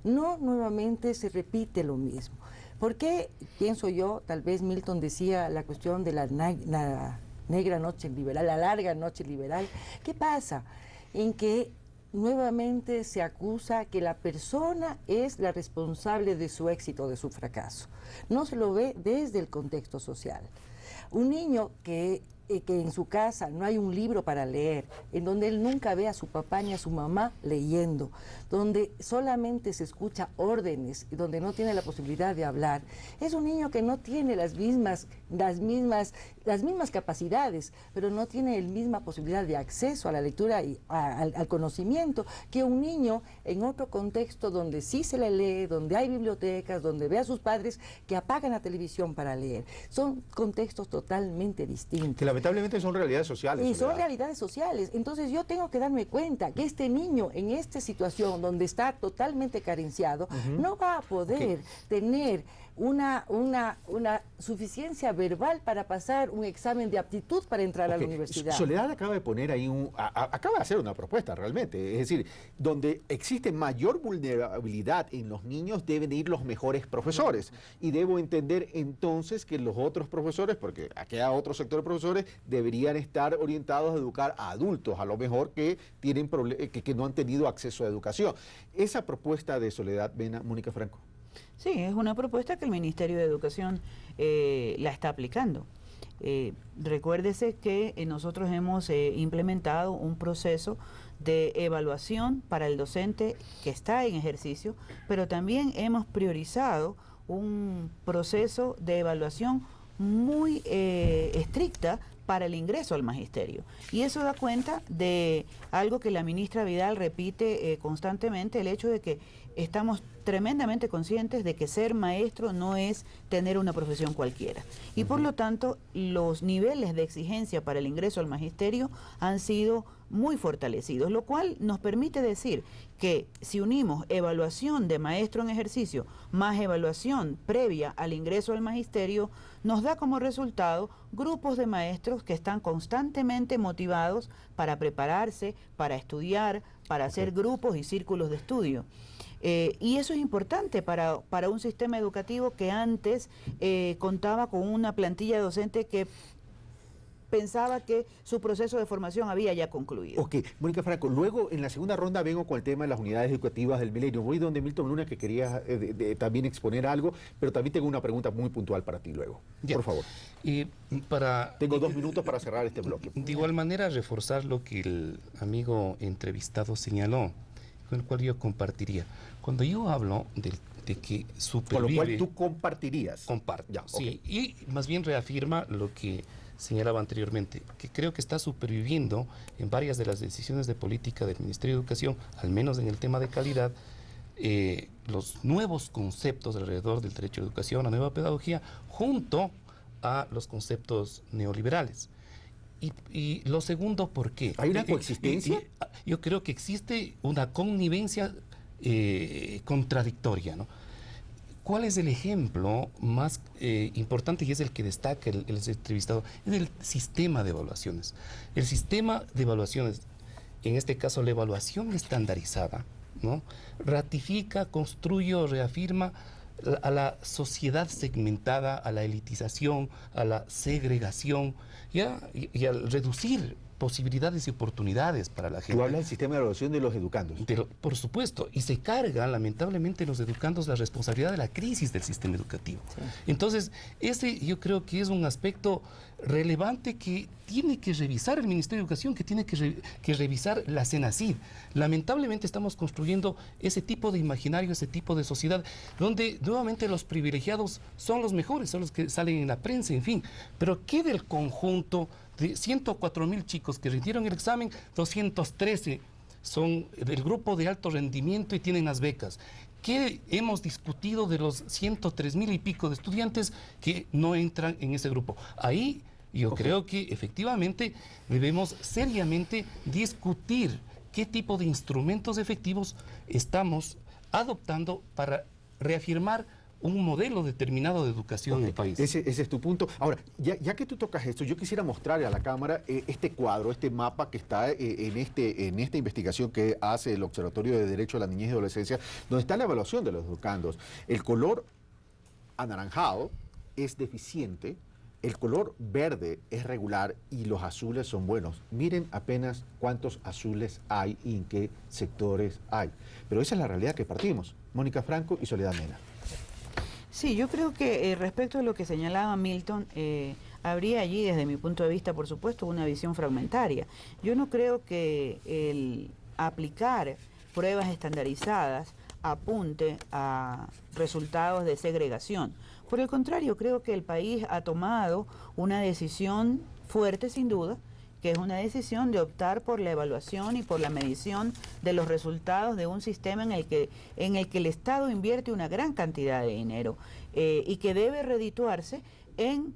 [SPEAKER 9] No nuevamente se repite lo mismo. ¿Por qué, pienso yo, tal vez Milton decía la cuestión de la negra noche liberal, la larga noche liberal? ¿Qué pasa? En que nuevamente se acusa que la persona es la responsable de su éxito o de su fracaso. No se lo ve desde el contexto social. Un niño que en su casa no hay un libro para leer, en donde él nunca ve a su papá ni a su mamá leyendo, donde solamente se escucha órdenes y donde no tiene la posibilidad de hablar, es un niño que no tiene las mismas capacidades, pero no tiene la misma posibilidad de acceso a la lectura y al conocimiento que un niño en otro contexto donde sí se le lee, donde hay bibliotecas, donde ve a sus padres que apagan la televisión para leer. Son contextos totalmente distintos.
[SPEAKER 3] Que lamentablemente son realidades sociales.
[SPEAKER 9] Y son realidades sociales. Entonces yo tengo que darme cuenta que este niño en esta situación donde está totalmente carenciado, no va a poder tener una suficiencia verbal para pasar un examen de aptitud para entrar a la universidad.
[SPEAKER 3] Soledad acaba de poner ahí acaba de hacer una propuesta realmente, es decir, donde existe mayor vulnerabilidad en los niños deben ir los mejores profesores, y debo entender entonces que los otros profesores, porque aquí hay otro sector de profesores, deberían estar orientados a educar a adultos, a lo mejor que tienen que no han tenido acceso a educación. Esa propuesta de Soledad Mena, Mónica Franco.
[SPEAKER 8] Sí, es una propuesta que el Ministerio de Educación la está aplicando. Recuérdese que nosotros hemos implementado un proceso de evaluación para el docente que está en ejercicio, pero también hemos priorizado un proceso de evaluación muy estricta para el ingreso al magisterio. Y eso da cuenta de algo que la ministra Vidal repite constantemente, el hecho de que estamos tremendamente conscientes de que ser maestro no es tener una profesión cualquiera. Y por lo tanto, los niveles de exigencia para el ingreso al magisterio han sido muy fortalecidos, lo cual nos permite decir que si unimos evaluación de maestro en ejercicio más evaluación previa al ingreso al magisterio, nos da como resultado grupos de maestros que están constantemente motivados para prepararse, para estudiar, para hacer grupos y círculos de estudio. Y eso es importante para un sistema educativo que antes contaba con una plantilla docente que pensaba que su proceso de formación había ya concluido.
[SPEAKER 3] Ok, Mónica Franco, luego en la segunda ronda vengo con el tema de las unidades educativas del milenio. Voy donde Milton Luna, que quería también exponer algo, pero también tengo una pregunta muy puntual para ti luego. Ya. Por favor. Tengo 2 minutos para cerrar este bloque.
[SPEAKER 10] De igual manera, reforzar lo que el amigo entrevistado señaló, con el cual yo compartiría. Cuando yo hablo de que supervive...
[SPEAKER 3] Con lo cual tú compartirías.
[SPEAKER 10] Comparto,
[SPEAKER 3] ya,
[SPEAKER 10] sí.
[SPEAKER 3] Okay.
[SPEAKER 10] Y más bien reafirma lo que señalaba anteriormente, que creo que está superviviendo en varias de las decisiones de política del Ministerio de Educación, al menos en el tema de calidad, los nuevos conceptos alrededor del derecho a educación, la nueva pedagogía, junto a los conceptos neoliberales. Y lo segundo, ¿por qué?
[SPEAKER 3] ¿Hay una coexistencia?
[SPEAKER 10] Yo creo que existe una connivencia contradictoria, ¿no? ¿Cuál es el ejemplo más importante y es el que destaca el entrevistado? Es el sistema de evaluaciones. El sistema de evaluaciones, en este caso la evaluación estandarizada, ¿no? Ratifica, construye o reafirma a la sociedad segmentada, a la elitización, a la segregación y al reducir posibilidades y oportunidades para la gente.
[SPEAKER 3] Tú hablas del sistema de evaluación de los educandos.
[SPEAKER 10] Por supuesto, y se carga lamentablemente los educandos la responsabilidad de la crisis del sistema educativo. Sí. Entonces, ese yo creo que es un aspecto relevante que tiene que revisar el Ministerio de Educación, que tiene que revisar la CENACID. Lamentablemente estamos construyendo ese tipo de imaginario, ese tipo de sociedad, donde nuevamente los privilegiados son los mejores, son los que salen en la prensa, en fin. Pero ¿qué del conjunto de 104,000 chicos que rindieron el examen? 213 son del grupo de alto rendimiento y tienen las becas. ¿Qué hemos discutido de los 103,000 y pico de estudiantes que no entran en ese grupo? Ahí yo creo que efectivamente debemos seriamente discutir qué tipo de instrumentos efectivos estamos adoptando para reafirmar un modelo determinado de educación en el país.
[SPEAKER 3] Ese es tu punto. Ahora, ya que tú tocas esto, yo quisiera mostrarle a la cámara este cuadro, este mapa que está en esta investigación que hace el Observatorio de Derecho a la Niñez y Adolescencia, donde está la evaluación de los educandos. El color anaranjado es deficiente, el color verde es regular y los azules son buenos. Miren apenas cuántos azules hay y en qué sectores hay. Pero esa es la realidad que partimos. Mónica Franco y Soledad Mena.
[SPEAKER 8] Sí, yo creo que respecto a lo que señalaba Milton, habría allí, desde mi punto de vista, por supuesto, una visión fragmentaria. Yo no creo que el aplicar pruebas estandarizadas apunte a resultados de segregación. Por el contrario, creo que el país ha tomado una decisión fuerte, sin duda, que es una decisión de optar por la evaluación y por la medición de los resultados de un sistema en el que el Estado invierte una gran cantidad de dinero y que debe redituarse en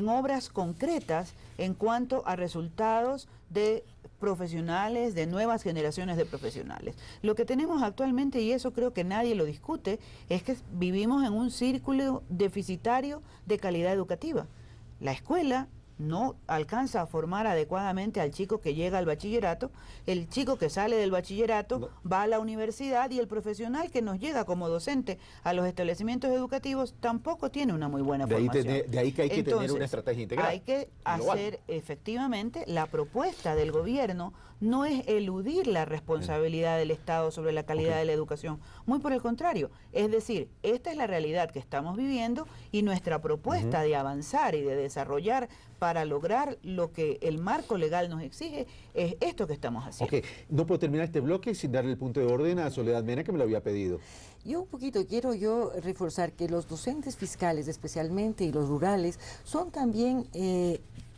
[SPEAKER 8] obras concretas en cuanto a resultados de profesionales, de nuevas generaciones de profesionales. Lo que tenemos actualmente, y eso creo que nadie lo discute, es que vivimos en un círculo deficitario de calidad educativa. La escuela no alcanza a formar adecuadamente al chico que llega al bachillerato, el chico que sale del bachillerato va a la universidad y el profesional que nos llega como docente a los establecimientos educativos tampoco tiene una muy buena formación.
[SPEAKER 3] De ahí que hay que tener una estrategia integral.
[SPEAKER 8] Hay que hacer efectivamente la propuesta del gobierno, no es eludir la responsabilidad del Estado sobre la calidad de la educación, muy por el contrario, es decir, esta es la realidad que estamos viviendo y nuestra propuesta de avanzar y de desarrollar para lograr lo que el marco legal nos exige es esto que estamos haciendo.
[SPEAKER 3] No puedo terminar este bloque sin darle el punto de orden a Soledad Mena, que me lo había pedido.
[SPEAKER 9] Yo un poquito quiero reforzar que los docentes fiscales, especialmente, y los rurales, son también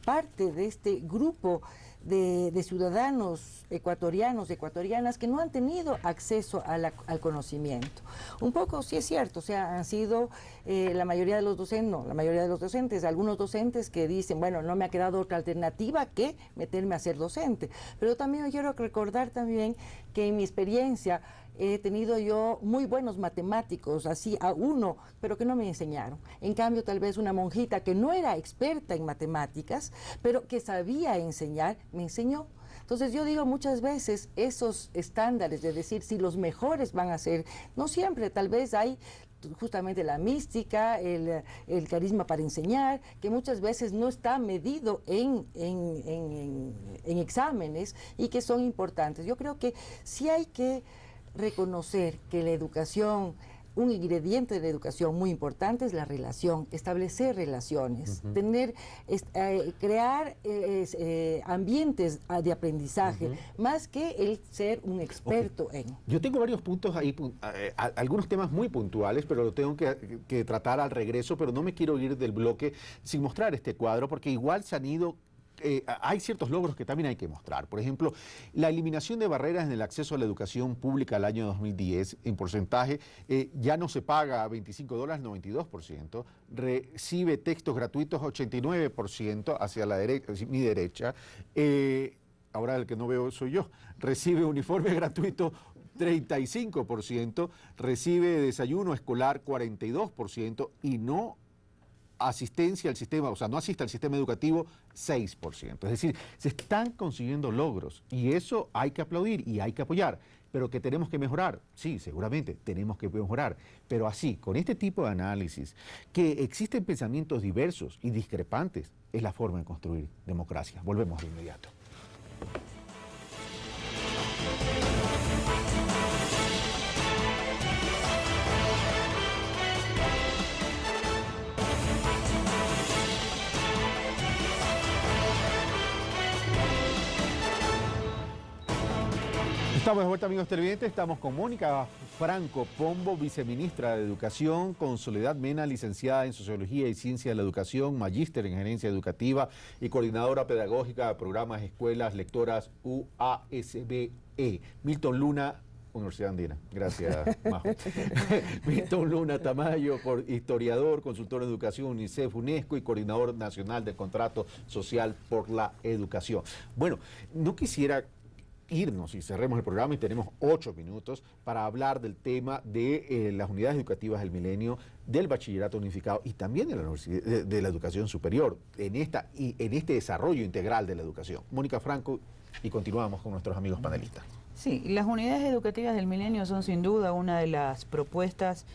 [SPEAKER 9] parte de este grupo de ciudadanos ecuatorianas que no han tenido acceso al conocimiento. Un poco sí es cierto, o sea, han sido la mayoría de los docentes, algunos docentes que dicen, bueno, no me ha quedado otra alternativa que meterme a ser docente. Pero también quiero recordar también que en mi experiencia he tenido yo muy buenos matemáticos, así a uno, pero que no me enseñaron. En cambio, tal vez una monjita que no era experta en matemáticas, pero que sabía enseñar, me enseñó. Entonces yo digo muchas veces esos estándares de decir si los mejores van a ser, no siempre, tal vez hay justamente la mística, el carisma para enseñar, que muchas veces no está medido en exámenes y que son importantes. Yo creo que sí hay que reconocer que la educación, un ingrediente de la educación muy importante es la relación, establecer relaciones, crear ambientes de aprendizaje, más que el ser un experto en.
[SPEAKER 3] Yo tengo varios puntos ahí, algunos temas muy puntuales, pero lo tengo que tratar al regreso, pero no me quiero ir del bloque sin mostrar este cuadro, porque igual se han ido. Hay ciertos logros que también hay que mostrar. Por ejemplo, la eliminación de barreras en el acceso a la educación pública al año 2010, en porcentaje, ya no se paga $25, 92%, recibe textos gratuitos 89% hacia la derecha, mi derecha, ahora el que no veo soy yo, recibe uniforme gratuito 35%, recibe desayuno escolar 42% y no asistencia al sistema, o sea, no asiste al sistema educativo 6%. Es decir, se están consiguiendo logros y eso hay que aplaudir y hay que apoyar, pero que tenemos que mejorar. Sí, seguramente tenemos que mejorar, pero así, con este tipo de análisis, que existen pensamientos diversos y discrepantes, es la forma de construir democracia. Volvemos de inmediato. Estamos de vuelta, amigos televidentes. Estamos con Mónica Franco Pombo, viceministra de Educación, con Soledad Mena, licenciada en Sociología y Ciencia de la Educación, magíster en Gerencia Educativa y coordinadora pedagógica de programas Escuelas Lectoras UASBE. Milton Luna, Universidad Andina. Gracias, Majo. Milton Luna Tamayo, historiador, consultor en educación, UNICEF, UNESCO y coordinador nacional del Contrato Social por la Educación. Bueno, no quisiera irnos y cerremos el programa y tenemos 8 minutos para hablar del tema de las unidades educativas del milenio, del bachillerato unificado y también de la educación superior en este desarrollo integral de la educación. Mónica Franco, y continuamos con nuestros amigos panelistas.
[SPEAKER 8] Sí, las unidades educativas del milenio son sin duda una de las propuestas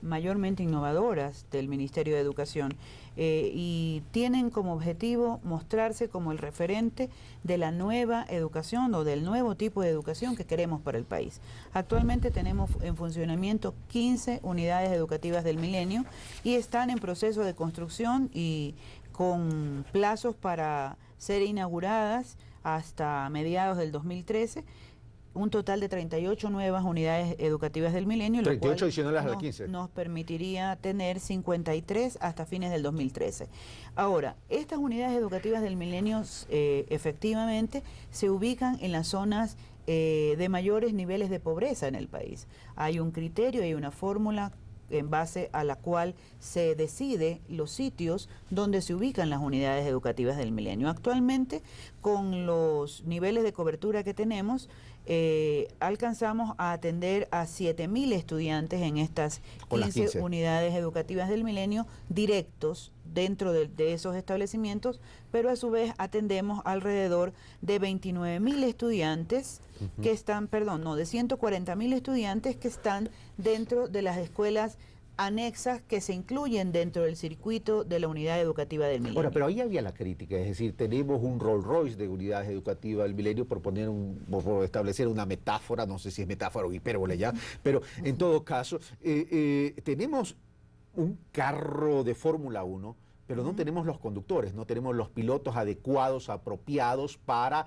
[SPEAKER 8] mayormente innovadoras del Ministerio de Educación y tienen como objetivo mostrarse como el referente de la nueva educación o del nuevo tipo de educación que queremos para el país. Actualmente tenemos en funcionamiento 15 unidades educativas del milenio y están en proceso de construcción y con plazos para ser inauguradas hasta mediados del 2013, un total de 38 nuevas unidades educativas del milenio,
[SPEAKER 3] 38 adicionales a las 15.
[SPEAKER 8] Nos permitiría tener 53 hasta fines del 2013. Ahora, estas unidades educativas del milenio efectivamente se ubican en las zonas de mayores niveles de pobreza en el país. Hay un criterio, hay una fórmula en base a la cual se decide los sitios donde se ubican las unidades educativas del milenio. Actualmente, con los niveles de cobertura que tenemos, alcanzamos a atender a 7.000 estudiantes en estas 15 unidades educativas del milenio directos dentro de esos establecimientos, pero a su vez atendemos alrededor de 29.000 estudiantes que están, de 140.000 estudiantes que están dentro de las escuelas anexas que se incluyen dentro del circuito de la unidad educativa del milenio.
[SPEAKER 3] Ahora, pero ahí había la crítica, es decir, tenemos un Rolls Royce de unidades educativas del milenio por establecer una metáfora, no sé si es metáfora o hipérbole ya, pero en todo caso, tenemos un carro de Fórmula 1, pero no tenemos los conductores, no tenemos los pilotos adecuados, apropiados para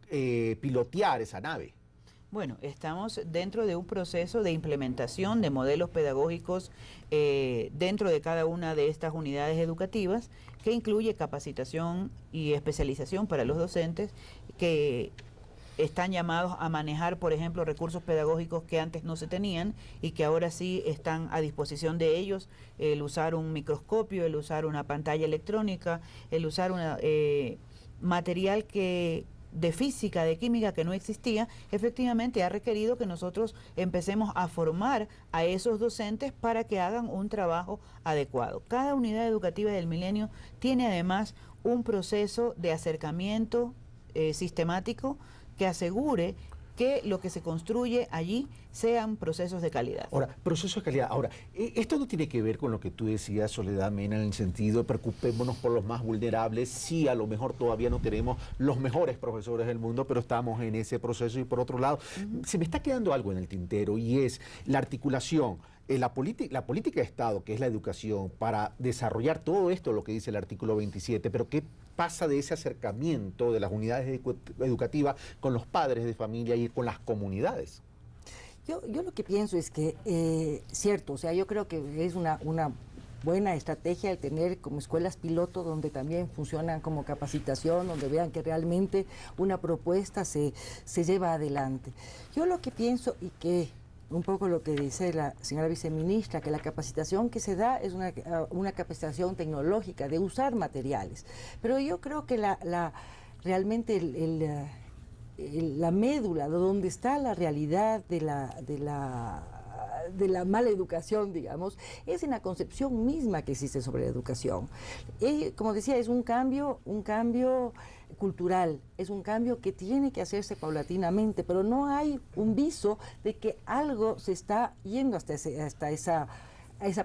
[SPEAKER 3] pilotear esa nave.
[SPEAKER 8] Bueno, estamos dentro de un proceso de implementación de modelos pedagógicos dentro de cada una de estas unidades educativas, que incluye capacitación y especialización para los docentes que están llamados a manejar, por ejemplo, recursos pedagógicos que antes no se tenían y que ahora sí están a disposición de ellos, el usar un microscopio, el usar una pantalla electrónica, el usar material de física, de química que no existía, efectivamente ha requerido que nosotros empecemos a formar a esos docentes para que hagan un trabajo adecuado. Cada unidad educativa del milenio tiene además un proceso de acercamiento sistemático que asegure que lo que se construye allí sean procesos de calidad.
[SPEAKER 3] Ahora, procesos de calidad. Ahora, esto no tiene que ver con lo que tú decías, Soledad Mena, en el sentido de preocupémonos por los más vulnerables. Sí, a lo mejor todavía no tenemos los mejores profesores del mundo, pero estamos en ese proceso. Y por otro lado, se me está quedando algo en el tintero y es la articulación. La política de Estado, que es la educación, para desarrollar todo esto, lo que dice el artículo 27, pero ¿qué pasa de ese acercamiento de las unidades educativas con los padres de familia y con las comunidades?
[SPEAKER 9] Yo lo que pienso es que, cierto, o sea, yo creo que es una buena estrategia el tener como escuelas piloto donde también funcionan como capacitación, donde vean que realmente una propuesta se lleva adelante. Yo lo que pienso y que un poco lo que dice la señora viceministra, que la capacitación que se da es una capacitación tecnológica, de usar materiales. Pero yo creo que realmente la médula, donde está la realidad de la mala educación, digamos, es en la concepción misma que existe sobre la educación. Y, como decía, es un cambio cultural, es un cambio que tiene que hacerse paulatinamente, pero no hay un viso de que algo se está yendo hasta esa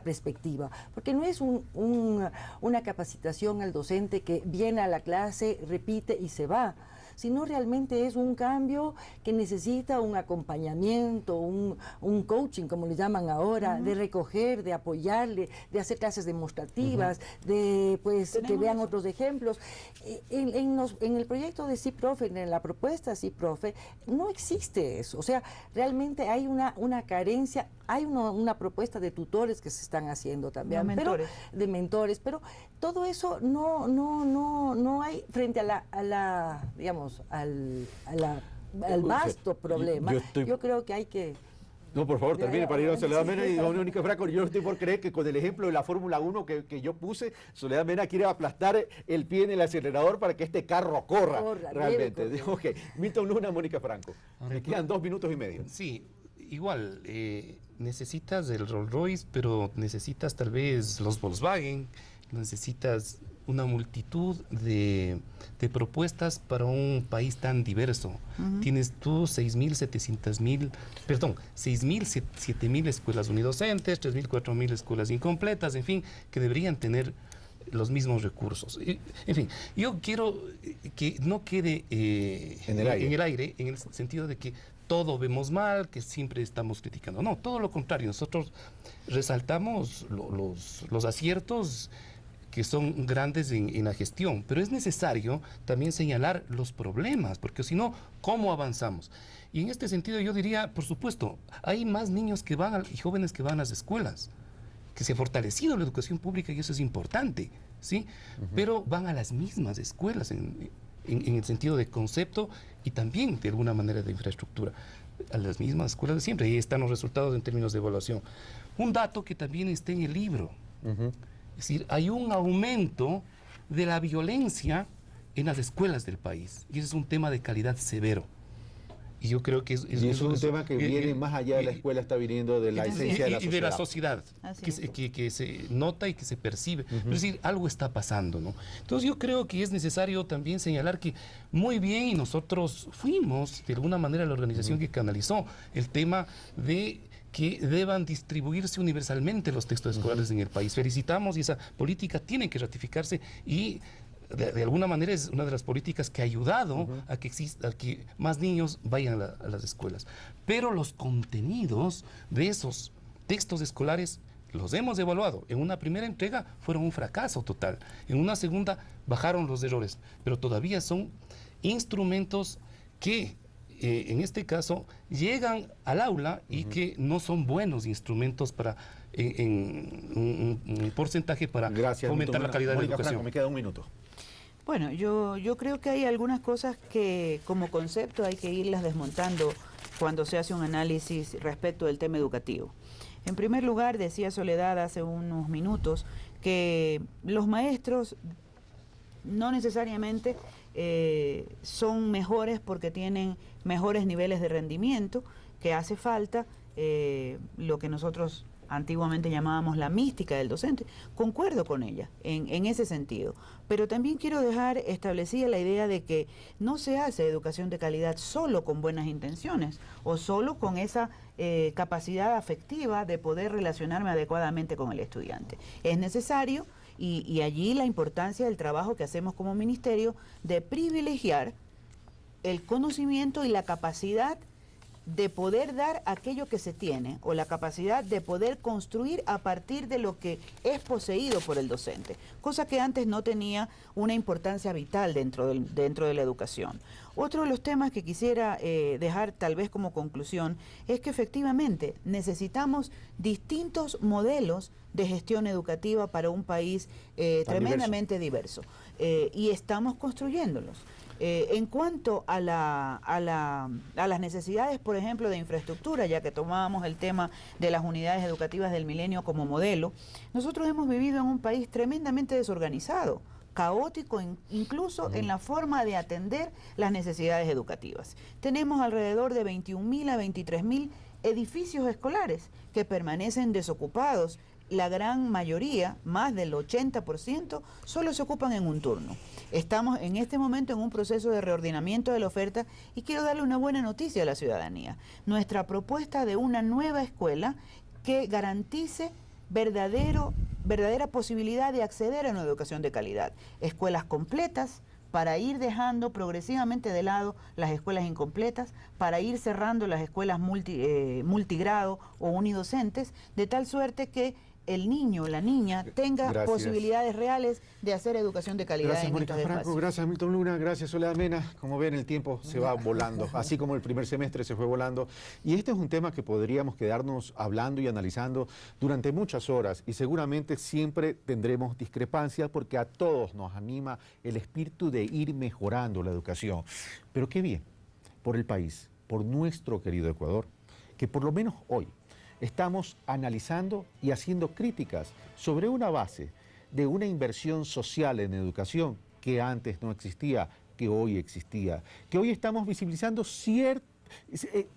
[SPEAKER 9] perspectiva, porque no es una capacitación al docente que viene a la clase, repite y se va, sino realmente es un cambio que necesita un acompañamiento, un coaching, como le llaman ahora, de recoger, de apoyarle, de hacer clases demostrativas, de que vean otros ejemplos. En el proyecto de CIPROFE, en la propuesta CIPROFE, no existe eso. O sea, realmente hay una carencia, hay una propuesta de tutores que se están haciendo también, de mentores, pero todo eso no hay frente al vasto problema. Yo creo que hay que
[SPEAKER 3] No, por favor, termine para ir a Soledad Mena y don Mónica Franco. Yo no estoy por creer que con el ejemplo de la Fórmula 1 que yo puse, Soledad Mena quiere aplastar el pie en el acelerador para que este carro corra realmente. Ok, Milton Luna, Mónica Franco. Me quedan 2 minutos y medio.
[SPEAKER 10] Sí, igual, necesitas el Rolls Royce, pero necesitas tal vez los Volkswagen, necesitas una multitud de propuestas para un país tan diverso. Tienes tú 6.000 escuelas unidocentes, 3.000, 4.000 escuelas incompletas, en fin, que deberían tener los mismos recursos. En fin, yo quiero que no quede en el aire, en el sentido de que todo vemos mal, que siempre estamos criticando. No, todo lo contrario, nosotros resaltamos los aciertos que son grandes en la gestión, pero es necesario también señalar los problemas, porque si no, ¿cómo avanzamos? Y en este sentido yo diría, por supuesto, hay más niños que van y jóvenes que van a las escuelas, que se ha fortalecido la educación pública y eso es importante, ¿sí? Pero van a las mismas escuelas en el sentido de concepto y también de alguna manera de infraestructura, a las mismas escuelas de siempre, y están los resultados en términos de evaluación. Un dato que también está en el libro, es decir, hay un aumento de la violencia en las escuelas del país. Y ese es un tema de calidad severo. Y yo creo que
[SPEAKER 3] es un tema que viene más allá de la escuela, está viniendo de la esencia de la sociedad.
[SPEAKER 10] Y de la sociedad, que se nota y que se percibe. Es decir, algo está pasando, ¿no? Entonces yo creo que es necesario también señalar que muy bien, y nosotros fuimos de alguna manera la organización que canalizó el tema de que deban distribuirse universalmente los textos escolares en el país. Felicitamos y esa política tiene que ratificarse y de alguna manera es una de las políticas que ha ayudado a que más niños vayan a las escuelas. Pero los contenidos de esos textos escolares los hemos evaluado. En una primera entrega fueron un fracaso total. En una segunda bajaron los errores, pero todavía son instrumentos que en este caso llegan al aula y que no son buenos instrumentos para en un porcentaje para fomentar la calidad de la educación.
[SPEAKER 3] Franco, me queda un minuto.
[SPEAKER 8] Bueno, yo creo que hay algunas cosas que como concepto hay que irlas desmontando cuando se hace un análisis respecto del tema educativo. En primer lugar, decía Soledad hace unos minutos que los maestros no necesariamente son mejores porque tienen mejores niveles de rendimiento, que hace falta lo que nosotros antiguamente llamábamos la mística del docente. Concuerdo con ella en ese sentido, pero también quiero dejar establecida la idea de que no se hace educación de calidad solo con buenas intenciones o solo con esa capacidad afectiva de poder relacionarme adecuadamente con el estudiante. Es necesario, y allí la importancia del trabajo que hacemos como ministerio de privilegiar el conocimiento y la capacidad de poder dar aquello que se tiene o la capacidad de poder construir a partir de lo que es poseído por el docente, cosa que antes no tenía una importancia vital dentro de la educación. Otro de los temas que quisiera dejar tal vez como conclusión es que efectivamente necesitamos distintos modelos de gestión educativa para un país tremendamente diverso y estamos construyéndolos. En cuanto a las necesidades, por ejemplo, de infraestructura, ya que tomábamos el tema de las unidades educativas del milenio como modelo, nosotros hemos vivido en un país tremendamente desorganizado, caótico incluso en la forma de atender las necesidades educativas. Tenemos alrededor de 21.000 a 23.000 edificios escolares que permanecen desocupados. La gran mayoría, más del 80%, solo se ocupan en un turno. Estamos en este momento en un proceso de reordenamiento de la oferta y quiero darle una buena noticia a la ciudadanía. Nuestra propuesta de una nueva escuela que garantice verdadera posibilidad de acceder a una educación de calidad. Escuelas completas, para ir dejando progresivamente de lado las escuelas incompletas, para ir cerrando las escuelas multigrado o unidocentes, de tal suerte que el niño o la niña tenga posibilidades reales de hacer educación de calidad.
[SPEAKER 3] Gracias, Mónica Franco, gracias, Milton Luna, gracias, Soledad Mena. Como ven, el tiempo se va volando, así como el primer semestre se fue volando. Y este es un tema que podríamos quedarnos hablando y analizando durante muchas horas y seguramente siempre tendremos discrepancias porque a todos nos anima el espíritu de ir mejorando la educación. Pero qué bien, por el país, por nuestro querido Ecuador, que por lo menos hoy estamos analizando y haciendo críticas sobre una base de una inversión social en educación que antes no existía, que hoy existía, que hoy estamos visibilizando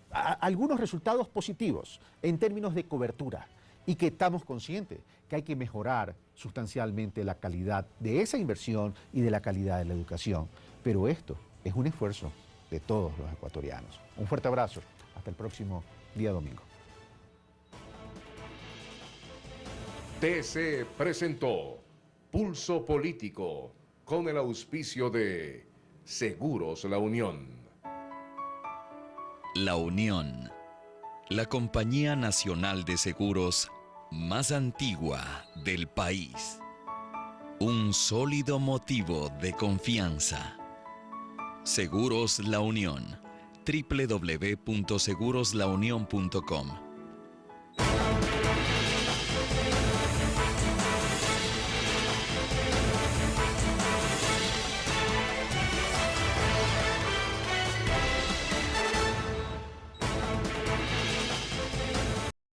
[SPEAKER 3] algunos resultados positivos en términos de cobertura y que estamos conscientes que hay que mejorar sustancialmente la calidad de esa inversión y de la calidad de la educación. Pero esto es un esfuerzo de todos los ecuatorianos. Un fuerte abrazo. Hasta el próximo día domingo.
[SPEAKER 1] TC presentó Pulso Político con el auspicio de Seguros La Unión.
[SPEAKER 2] La Unión, la compañía nacional de seguros más antigua del país. Un sólido motivo de confianza. Seguros La Unión. www.seguroslaunion.com